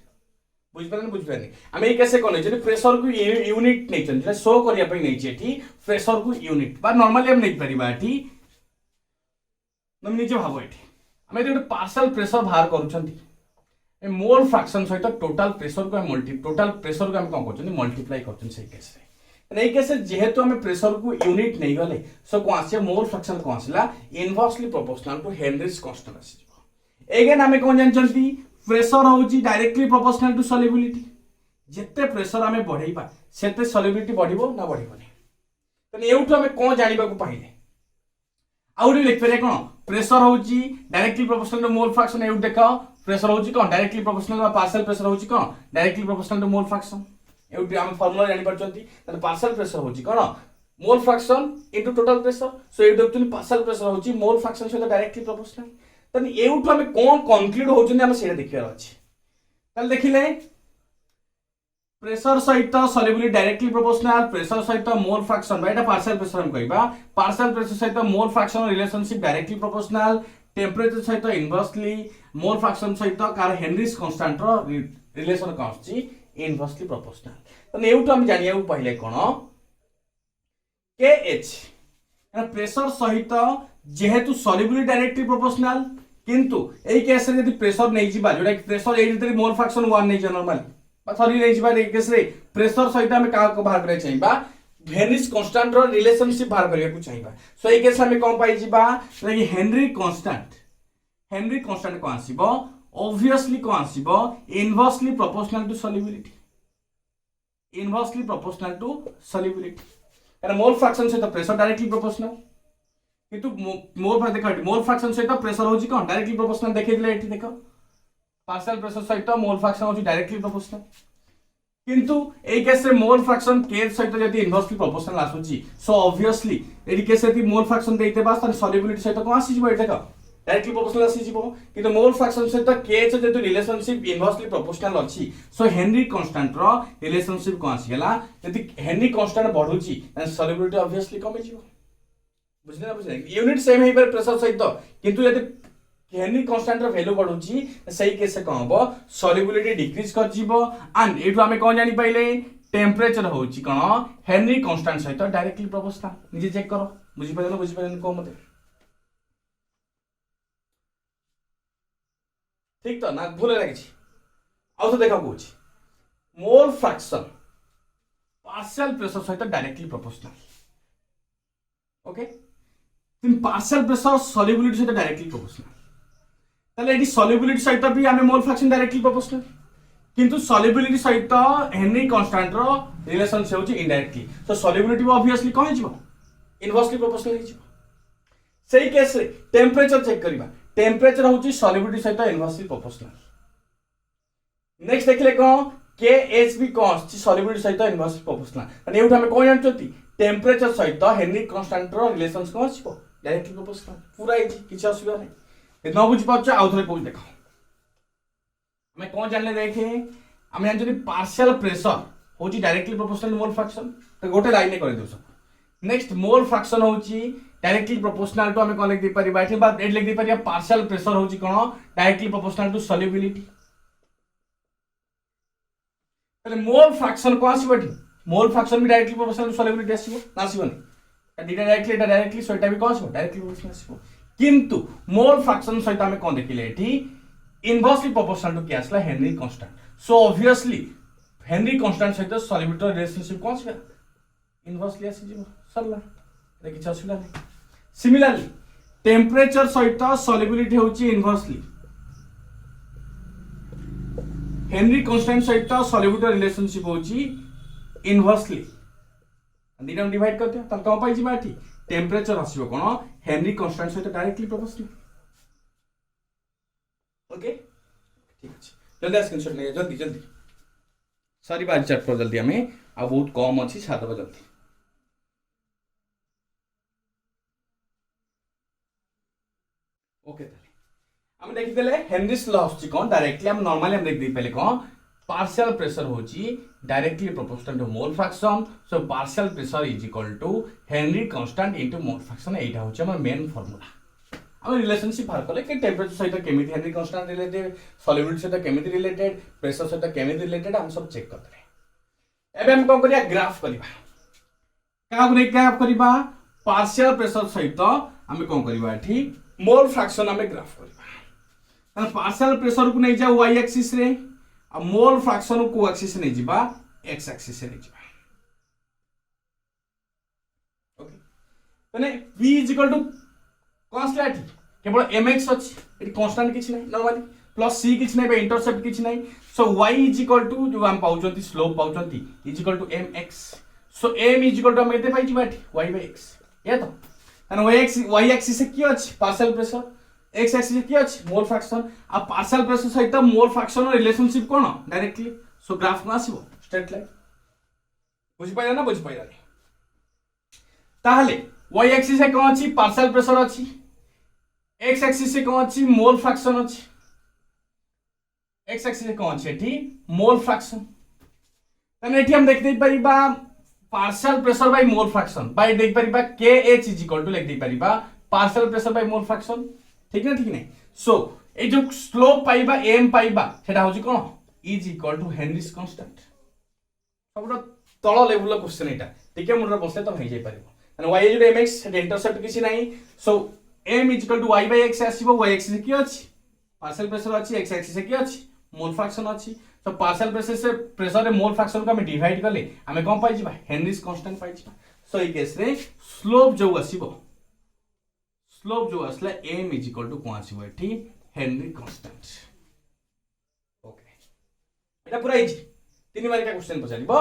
बुझबेनी हम एई केसे कोन जे प्रेशर को यूनिट नै चन जे शो करिया पई नै जेठी प्रेशर को यूनिट बा नॉर्मली हम नै परिबा एठी निजे भाव ये आम ये पार्शियल प्रेशर बाहर कर मोल फ्रैक्शन सहित टोटल प्रेशर को टोटल प्रेशर को कौन कर मल्टीप्लाई कर जेहेतु आम प्रेशर को यूनिट नहीं गले सो कौन आस मोल फ्रैक्शन कौन आसला inversely proportional to Henry's constant आसीबो एगेन आम कौन जानचंती प्रेशर होची डायरेक्टली प्रोपोर्शनल टू सॉल्युबिलिटी जेते प्रेशर आम बढ़ेबा सेते सॉल्युबिलिटी बढ़िबो ना बढ़िबोनी तने एउठु आम कौन जानिबा को पाइले आउरी लिख पेरे कोन प्रेशर होची directly proportional to mole fraction एउ देखो प्रेशर होची कोन डायरेक्टली प्रोपोर्शनल बा पार्शियल प्रेशर होची कोन directly proportional to mole fraction एउ हम फार्मूला जानि परचंती त पार्शियल प्रेशर होची कोन mole fraction into total pressure so एउ देखुनी पार्शियल प्रेशर होची मोल फ्रैक्शन सहित डायरेक्टली प्रोपोर्शनल तने एउ हम कोन कंक्लूड होचनी हम सेटा देखियार अछि तल देखिले प्रेशर सहित सॉल्युबिलिटी डायरेक्टली प्रोपोर्शनल प्रेशर सहित मोल फ्रैक्शन बा एटा पार्शियल प्रेशर हम कहबा पार्शियल प्रेशर सहित mole fraction relationship directly proportional temperature सहित इनवर्सली मोल फ्रैक्शन सहित कार हेनरीज कांस्टेंट रो रिलेशन कांस्टी इनवर्सली प्रोपोर्शनल तने एउठ हम जानिया पहिले कोन KH प्रेशर सहित जेहेतु सॉल्युबिलिटी डायरेक्टली प्रोपोर्शनल किंतु एई केस रे यदि प्रेशर नै जिबा जोडा प्रेशर एई रे मोल फ्रैक्शन 1 नै ज नॉर्मली सॉरी नहीं जिबा केस रे प्रेशर सहित हम का को बाहर करे चाहिबा हेनरीज कांस्टेंट रो रिलेशनशिप बाहर करिया को चाहिबा सो ए केस हम कोन पाई जिबा लाइक हेनरी कांस्टेंट को आसीबो ऑब्वियसली को आसीबो inversely proportional to solubility inversely proportional to solubility कारण मोल फ्रैक्शन सहित प्रेशर डायरेक्टली प्रोपोर्शनल किंतु मोल देख मोल फ्रैक्शन सहित प्रेशर होची कोन डायरेक्टली प्रोपोर्शनल देखै दिले एठी देखो पार्शियल प्रेशर सहित मोल फ्रैक्शन होची डायरेक्टली प्रोपोर्शनल किंतु ए केस रे मोल फ्रैक्शन के सहित जदि इनवर्सली प्रोपोर्शनल आसुची सो ऑब्वियसली एडी केस रे मोल फ्रैक्शन देइते बास त सॉल्युबिलिटी सहित कोन आसी जिवो एटा डायरेक्टली प्रोपोर्शनल आसी जिवो किंतु मोल फ्रैक्शन सहित के च जदि रिलेशनशिप इनवर्सली प्रोपोर्शनल अछि सो हेनरी कांस्टेंट रो रिलेशनशिप कोन आसी गेला जदि हेनरी कांस्टेंट बढ़ुची त सॉल्युबिलिटी ऑब्वियसली कम जिवो बुझले ना बुझले यूनिट सेम हे पर प्रेशर सहित किंतु यदि हेनरी कांस्टेंट रो वैल्यू बढ़ुची सही केस से कोन हबो सॉल्युबिलिटी डिक्रीज कर जिवो एंड एटु हमें कोन जानि पाइले टेंपरेचर होची कोन हेनरी कांस्टेंट सहित डायरेक्टली प्रोपोर्शनल निजे चेक करो बुझि पाइलो को मते ठीक तो ना भूल लगे आउ तो देखा कौच मोल फ्रैक्शन पार्शियल प्रेशर सहित directly proportional okay partial pressure solubility सहित डायरेक्टली प्रोपोर्शनल ताले एडी सॉल्युबिलिटी सहित भी हमें मोल फ्रैक्शन डायरेक्टली प्रोपोर्शनल किंतु सॉल्युबिलिटी सहित हेनरी कांस्टेंट रो रिलेशन से होची इनडायरेक्टली तो सॉल्युबिलिटी ऑब्वियसली कम हिजबो इनवर्सली प्रोपोर्शनल हिजबो सही केस रे टेंपरेचर चेक करबा टेंपरेचर होची सॉल्युबिलिटी सहित इनवर्सली प्रोपोर्शनल नेक्स्ट देखले कोन के एच बी कोन सॉल्युबिलिटी सहित इनवर्सली प्रोपोर्शनल माने एउठ हमें कोन जानचोती टेंपरेचर सहित हेनरी कांस्टेंट रो रिलेशंस कोन छिबो डायरेक्टली प्रोपोर्शनल पूरा इजी किछ असुविधा नै न बुझ पाछ आउ थरे कोन देखो हमें कोन जानले देखे हमें जानचोती पार्शियल प्रेशर होची डायरेक्टली प्रोपोर्शनल मोल फ्रैक्शन तो गोटे लाइन में कर दो सब नेक्स्ट मोल फ्रैक्शन होची डायरेक्टली प्रोपोर्शनल टू हमें कोन लिख दे परिबा एठी बात एट लिख दे परिबा पार्शियल प्रेशर होची कोन डायरेक्टली प्रोपोर्शनल टू सॉल्युबिलिटी तले मोल फ्रैक्शन को आसीबो एठी मोल फ्रैक्शन भी डायरेक्टली प्रोपोर्शनल टू सॉल्युबिलिटी आसीबो ना आसीबोनी एटा डायरेक्टली सो एटा भी कोन आसीबो डायरेक्टली प्रोपोर्शनल आसीबो किंतु मोल फ्रैक्शन सहित हमें कोन देखिले एठी इनवर्सली प्रोपोर्शनल टू के आसला Henry constant so obviously Henry constant सहित सॉल्युबिलिटी रिलेशनशिप कोन आसीबा इनवर्सली आसी जिवो सरला देखि छसुला नै सिमिलरली टेंपरेचर सहित सॉल्युबिलिटी होची इनवर्सली हेनरी कांस्टेंट सहित सॉल्युबिलिटी रिलेशनशिप होची इनवर्सली दिना डिवाइड करते त कम पाइ जिबा एठी टेंपरेचर आसीबो कोन हेनरी कांस्टेंट सहित डायरेक्टली प्रोपोर्शनल ओके ठीक अछि जल्दी स्क्रीनशॉट ले जल्दी जल्दी सारी बात चेक कर जल्दी हमें आ बहुत कम अछि सात बजे जल्दी ओके ताले हम देखि देले हेनरीस लॉ अछि कोन डायरेक्टली हम नॉर्मली हम देख दी पहले कोन पार्शियल प्रेशर होची directly proportional to mole fraction so partial pressure is equal to Henry constant into mole fraction एटा होची हमर मेन फार्मूला हम रिलेशनशिप बाहर कले कि टेंपरेचर सहित केमिति हेनरी कांस्टेंट रिलेटेड सॉल्युबिलिटी सहित केमिति रिलेटेड प्रेशर सहित केमिति रिलेटेड हम सब चेक करते एबे हम कोन करिया ग्राफ करिबा का गुने ग्राफ करिबा पार्शियल प्रेशर सहित हम कोन करिबा एठी मोल फ्रैक्शन हमें ग्राफ करिबा पार्शियल प्रेशर को नहीं जा y एक्सिस रे आ मोल फ्रैक्शन को एक्सिस नहीं जिबा x एक्सिस रे जिबा ओके तने v कांस्टेंट केवल mx अछि एटी कांस्टेंट किछ नै नॉर्मली प्लस c किछ नै बे इंटरसेप्ट किछ नै सो y जो हम पाउचंती स्लोप पाउचंती mx सो m हम केते पाइ जिबा एटी y x ये तो तने y एक्सिस से की अछि पार्शियल प्रेशर x एक्सिस की अछि मोल फ्रैक्शन आ पार्शियल प्रेशर सहित मोल फ्रैक्शन रिलेशनशिप कोन डायरेक्टली सो ग्राफ को आसीबो स्ट्रेट लाइन बुझि पाइला ना बुझि पाइला ताहले y एक्सिस से कोन अछि पार्शियल प्रेशर अछि x एक्सिस से कोन अछि मोल फ्रैक्शन अछि x एक्सिस से कोन अछि एठी मोल फ्रैक्शन तने एठी हम देख दे परिबा partial pressure by mole fraction by देख परिबा kh लिख दे परिबा partial pressure by mole fraction ठीक ना ठीक नहीं सो ए जो स्लोप पाइबा m पाइबा सेटा होची कोन is equal to Henry's constant सबटा तळ लेवल क्वेश्चन एटा ठीक है मुंडर बसले तो हो जाय परिबो y जो mx सेटा इंटरसेप्ट किछि नाही so m is equal to y by x आसीबो y एक्सिस की अछि पार्शियल प्रेशर अछि x एक्सिस की अछि मोल फ्रैक्शन अछि तो पार्शियल प्रेशर से प्रेशर रे मोल फ्रैक्शन को हम डिवाइड करले हमें कोन पाइ जिबा हेनरीस कांस्टेंट पाइ जिबा सो ई केस रे स्लोप जो आसीबो स्लोप जो असला m इज इक्वल टू कोन आसीबो एठी हेनरी कांस्टेंट ओके एटा पूरा इजी तीन बार का क्वेश्चन पछारिबो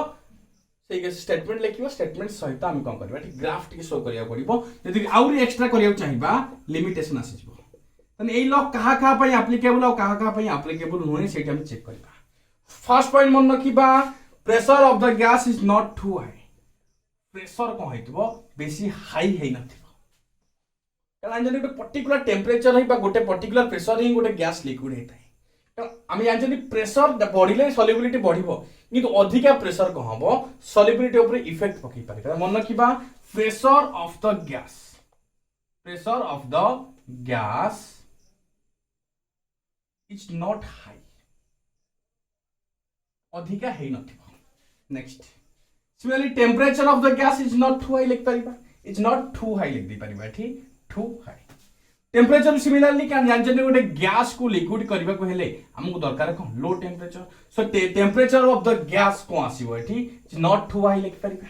ठीक है स्टेटमेंट लिखिबो स्टेटमेंट सहित हम कोन करबा ठीक ग्राफ टिके शो करिया पड़िबो यदि आउरी एक्स्ट्रा करिया चाहिबा लिमिटेशन आसी जिवो तने एई लॉ कहा कहा पई एप्लीकेबल और कहा कहा पई एप्लीकेबल होने सेटा हम चेक करबा फर्स्ट पॉइंट मन रखिबा pressure of the gas is not too high pressure कोन हेतबो बेसी हाई हेइ नथिबो कारण जने गोटे पर्टिकुलर टेम्परेचर है गोटे पर्टिकुलर प्रेशर ही गोटे गैस लिक्विड हेताय आम जानते प्रेशर बढ़िले सल्युबिलिटी बढ़िबो किंतु अधिका प्रेशर कौन हम सल्युबिलिटी ऊपर इफेक्ट पकई पारे मन रखिबा pressure of the gas is not high अधिका है नथिबो next similarly temperature of the gas is not too high लिख पारिबा इज नॉट टू हाई लिख दे पारिबा ठीक टू हाई टेम्परेचर सिमिलरली क्या जानते गोटे गैस को लिक्विड करने को हेले हमको दरकार कौन low temperature so temperature of the gas कौन आसीबो एठी नॉट टू हाई लिख परिबा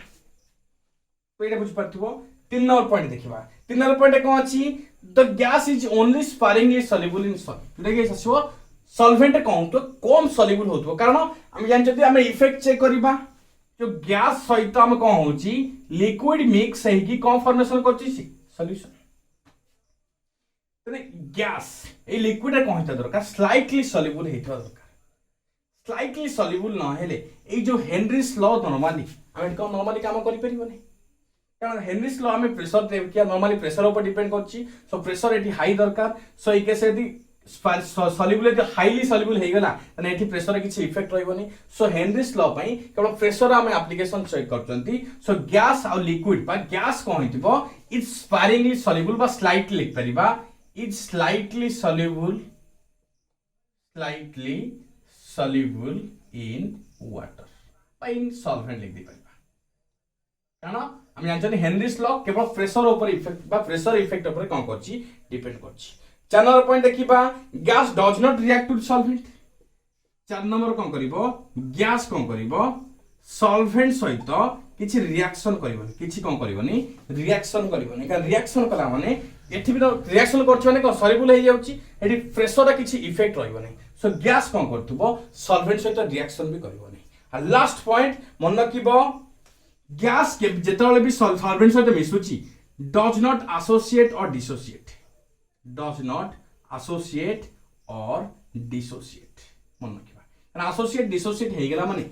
तो एटा बुझ परथिबो 3 नंबर पॉइंट देखिबा 3 नंबर पॉइंट कोन अछि the gas is only sparingly soluble in salt जोटा कि आसीबो सॉल्वेंट कौन तो कम सॉल्युबल होतबो कारण हम जानते हम इफेक्ट चेक करबा जो गैस सहित हम कौन होची लिक्विड मिक्स है कि कौन फॉर्मेशन करछि सॉल्यूशन गैस ए लिक्विड कौन होता दरकार स्लाइटली सॉल्युबल हेता दरकार स्लाइटली सॉल्युबल न हेले ए जो हेनरीज लॉ नॉर्मली हम कौन नॉर्मली काम करि परिबोनी कारण हेनरीज लॉ हमें प्रेशर क्या नॉर्मली प्रेशर ऊपर डिपेंड करछि सो प्रेशर एटी हाई दरकार सो ए केस यदि सॉल्युबल हाईली सॉल्युबल हे गला तने एटी प्रेशर किछि इफेक्ट रहइबोनी सो हेनरीज लॉ पई केवल प्रेशर हम एप्लीकेशन चेक करचंती सो गैस और लिक्विड बा गैस कोन हितबो इज स्पारिंगली सॉल्युबल बा स्लाइटली लिख परिबा is slightly soluble in water by in solvent लिख दे परिबा कारण हम जानते हेनरीज लॉ केवल प्रेशर ऊपर इफेक्ट बा प्रेशर इफेक्ट ऊपर कोन करछि डिपेंड करछि 4 नंबर पॉइंट देखिबा gas does not react to solvent 4 number कोन करिवो गैस कोन करिवो सॉल्वेंट सहित किछि रिएक्शन करिवोनी किछि कोन करिवोनी रिएक्शन करिवोनी कारण रिएक्शन कला माने एठी भी रिएक्शन करछ माने कोन सॉल्युबल हे जाउची एठी प्रेशर किछि इफेक्ट रहइबोनी सो गैस कोन करथुबो सॉल्वेंट सहित रिएक्शन भी करिवोनी आ लास्ट पॉइंट मन रखिबो गैस के जेतले भी सॉल्वेंट सहित मिसुची डज नॉट एसोसिएट और डिसोसिएट मन रखिबा कारण एसोसिएट डिसोसिएट हे गेला माने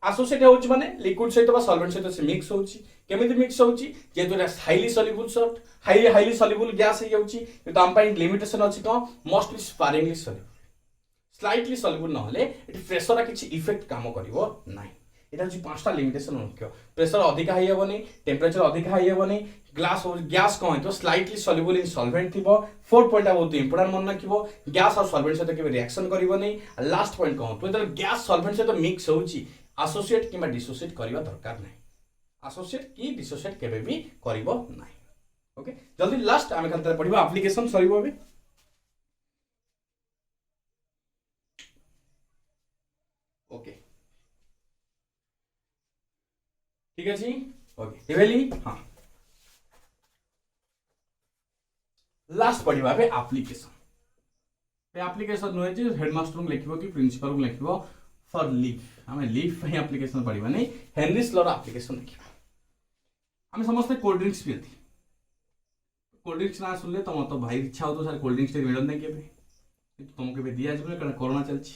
एसोसिएट होउची माने लिक्विड सहित बा सॉल्वेंट सहित से मिक्स होउची केमिति मिक्स होउची जेतु highly soluble salt highly soluble gas हे जाउची तो हम पई लिमिटेशन अछि को mostly sparingly soluble slightly soluble न हले एटी प्रेशर किछि इफेक्ट काम करिवो नाही एटा जे पांचटा लिमिटेशन मुख्य प्रेशर अधिक हाई हेबोनी टेम्परेचर अधिक हाई हेबोनी ग्लास और गैस कोन तो स्लाइटली सॉल्युबल इन सॉल्वेंट थिबो 4 पॉइंट बहुत इंपोर्टेंट मन रखिबो गैस और सॉल्वेंट सहित के रिएक्शन करिवोनी लास्ट पॉइंट कोन तो जब गैस सॉल्वेंट सहित मिक्स होउची एसोसिएट किबा डिसोसिएट करिवा दरकार नाही एसोसिएट की डिसोसिएट केबे भी करिवो नाही ओके जल्दी लास्ट आमे खाली पढिबा एप्लीकेशन सरिबो अबे ओके ठीक अछि ओके एवेली हां लास्ट पढिबा बे एप्लीकेशन नो जे हेडमास्टर को लिखिबो कि प्रिंसिपल को लिखिबो फॉर लीव हमें लीव पे एप्लीकेशन पढिबा नै हेनरीज लॉ एप्लीकेशन लिखिबा हम समस्त कोल्ड ड्रिंक्स पियती कोल्ड ड्रिंक्स ना सुनले तुम तो भाई इच्छा हो तो सर कोल्ड ड्रिंक्स मिलन नहीं केबे तुमको भी दिया जबले कारण कोरोना चलछि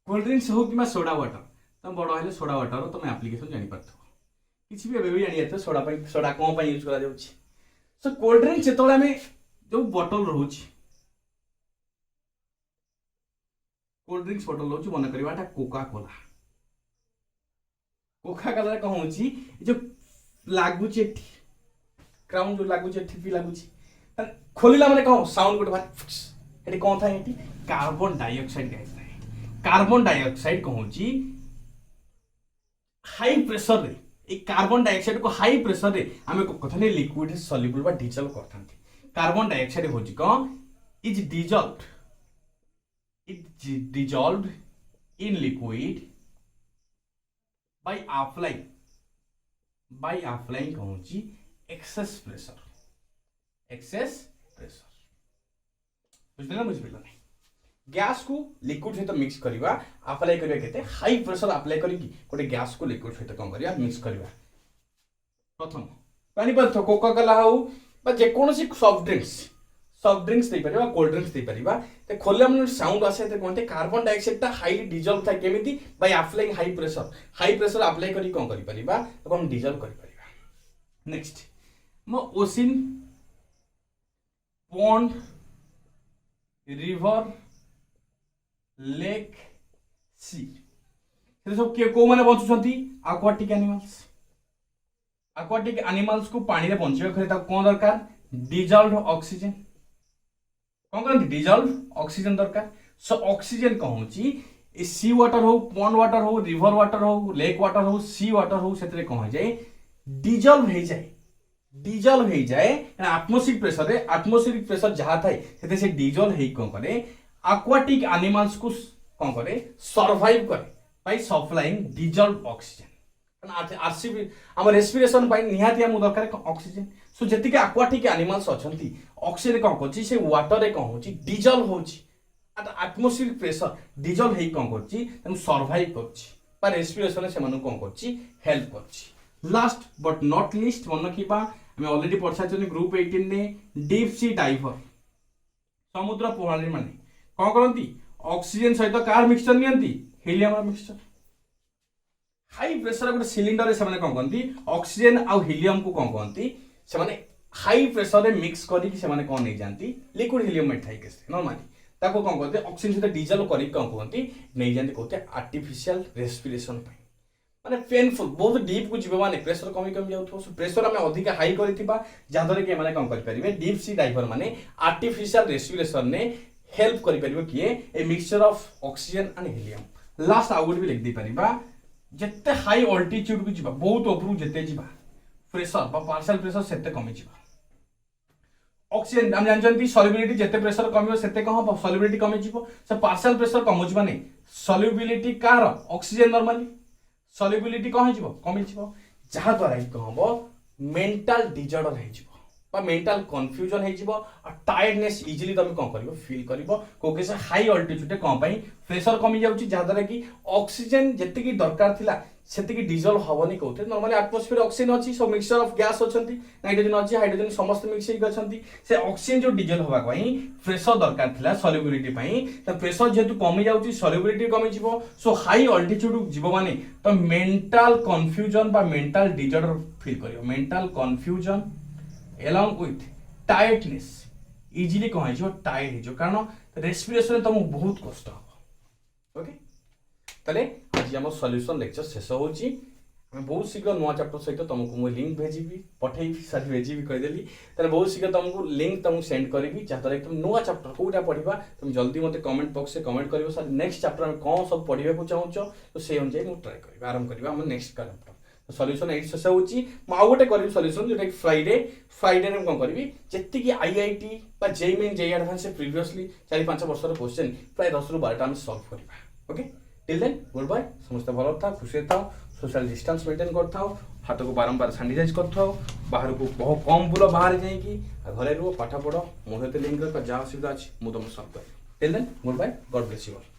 कोल्ड ड्रिंक्स हो कि सोडा वाटर तुम बड़ हेले सोडा वाटर तुम एप्लीकेशन जानि परथो किछि भी एबे जानि जाते सोडा पई सोडा कोन पई यूज करा जाउछि सो कोल्ड ड्रिंक्स जेतोले हमें जो बोतल रहउछि कोल्ड ड्रिंक्स बोतल रहउछि मन करबाटा कोका कोला कहउछि जो लागुछि क्राउन जो लागुछि ठिपी लागुछि खोलिला माने कहो साउंड गोटे बार एटी कोन था एटी कार्बन डाइऑक्साइड गैस थाए कार्बन डाइऑक्साइड कहउछि हाई प्रेशर रे ए कार्बन डाइऑक्साइड को हाई प्रेशर रे हमें को कथने लिक्विड सॉल्युबल बा डिजॉल्व करथांती कार्बन डाइऑक्साइड होछि को is dissolved in liquid by applying कहउछि excess pressure बुझले ना बुझ पेला नहीं गैस को लिक्विड सहित मिक्स करवा अप्लाई करवा केते हाई प्रेशर अप्लाई करिकी गोटे गैस को लिक्विड सहित कौन करवा मिक्स करवा प्रथम पानी पदार्थ कोका कोला हो बा जेकोसी सॉफ्ट ड्रिंक्स दे परिबा कोल्ड ड्रिंक्स दे परिबा ते खोले मन साउंड आसे ते कोनते कार्बन डाइऑक्साइड ता हाईली डिजॉल्व था केमिति by applying high pressure apply करी कोन करि परिबा तो हम डिजॉल्व करि परिबा नेक्स्ट मो ओशिन पॉन्ड रिवर लेक सी से सब के को माने बंचुछंती aquatic animals को पानी रे बंचिबा खरे ता कोन दरकार डिजॉल्व्ड ऑक्सीजन कौन करती डिजॉल्व ऑक्सीजन दरकार सो ऑक्सीजन कौन होची ए सी वाटर हो पॉन्ड वाटर हो रिवर वाटर हो लेक वाटर हो सी वाटर हो सेतरे कौन हो जाए डिजॉल्व हो जाए एटमॉस्फेरिक प्रेशर जहाँ थाए सेते से डिजॉल्व हेई कौन करे aquatic animals को कौन करे सर्वाइव करे by supplying dissolve oxygen RCB हम रेस्पिरेशन बाय निहाती हम दरकार ऑक्सीजन सो जति के aquatic animals अछंती ऑक्सीजन कौन करछि से वाटर रे कौन होछि डिजॉल्व होछि एट एटमॉस्फेरिक प्रेशर डिजॉल्व हेई कौन करछि तम सर्वाइव करछि पर रेस्पिरेशन से मानु कौन करछि हेल्प करछि लास्ट बट नॉट लीस्ट मन रखिबा हमें ऑलरेडी पढ़ा ग्रुप 18 ने डीप सी डाइवर समुद्र प्रणाली माने कौन करती ऑक्सीजन सहित कार मिक्सचर नियंती हीलियम मिक्सचर हाई प्रेशर गोटे सिलिंडर से कौन कहती ऑक्सीजन आउ हीलियम को कौन कहती से हाई प्रेशर रे मिक्स करके से कौन नहीं जाती लिक्विड हीलियम मिठाई के नॉर्मली ताको कौन कहते ऑक्सीजन सहित डिजॉल्व करके कौन कहती नहीं जाती कहते आर्टिफिशियल रेस्पिरेशन माने पेनफुल बहुत डीप को जीव माने प्रेशर कमी जाउथो प्रेशर आम अधिक हाई करथिबा जादरे के माने कौन करि डीप सी डाइवर माने आर्टिफिशियल रेस्पिरेशन ने हेल्प करि परिबो किए a mixture of oxygen and helium last out भी लिख दे परिबा जत्ते हाई अल्टीट्यूड को जीवा बहुत ऊपर जते जीवा प्रेशर बा पार्शियल प्रेशर सेते कमी जीवा ऑक्सीजन हम जानचंती सॉल्युबिलिटी जते प्रेशर कमियो सेते कम सॉल्युबिलिटी कमी जीवो से पार्शियल प्रेशर कम जीवा नहीं सॉल्युबिलिटी कार ऑक्सीजन नॉर्मली सॉल्युबिलिटी कम जीवो कमी जीवो जहा द्वारा ही कहबो मेंटल डिसऑर्डर हे जीवो बा मेंटल कंफ्यूजन हे जीवो और टायर्डनेस इजीली तुम कौन करिवो फील करिवो कोके से हाई अल्टीट्यूड कौन पई प्रेशर कमी जाउची जहा द्वारा कि ऑक्सीजन जति की दरकार थिला सेति की डिसॉल्व हबनी कहते नॉर्मली एटमॉस्फेयर ऑक्सीजन अछि सो मिक्सचर ऑफ गैस अछंती नाइट्रोजन अछि हाइड्रोजन समस्त मिक्स हे अछंती से ऑक्सीजन जो डिसॉल्व होबा पई प्रेशर दरकार थिला सॉल्युबिलिटी पई त प्रेशर जेतु कमी जाउची सॉल्युबिलिटी कमी जीवो सो हाई अल्टीट्यूड जीवो माने तो मेंटल कंफ्यूजन बा मेंटल डिसऑर्डर फील करियो mental confusion along with tiredness easily कौन है टायर्ड है कारण रेस्पिरेशन तुमको बहुत कष्ट हम ओके ताले आज हम सॉल्यूशन लेक्चर शेष होची हम बहुत शीघ्र नुआ चैप्टर सहित तुमको मु लिंक भेजिबी पठेई सारी भेजिबी कहि देली ताले बहुत शीघ्र तुमको लिंक तुमको सेंड करबी जहां तुम नुआ चैप्टर कोटा पढिबा तुम जल्दी मते कमेंट बॉक्स से कमेंट करियो सर नेक्स्ट चैप्टर में कौन सब पढिबा को चाहूचो तो से अनुसार मु ट्राई करबी आरंभ करबा हम नेक्स्ट चैप्टर सॉल्यूशन एट शेष होची मु आ गोटे करबी सॉल्यूशन जोटा फ्राइडे रे कोन करबी जत्ती की आईआईटी बा जेई मेन जेई एडवांस से प्रीवियसली 4-5 वर्ष रो क्वेश्चन प्राय 10 रु 12 टा हम सॉल्व करबा okay till then good bye समस्त भलो था खुशी था सोशल डिस्टेंस मेंटेन करथाओ हाथ को बारंबार सैनिटाइज करथाओ बाहर को बहुत कम बुलो बाहर जाई की घरे रुओ पाठ पढ़ो मोहते लिंक कर जा सुविधा अछि मु तुम सब कर till then good bye God bless you all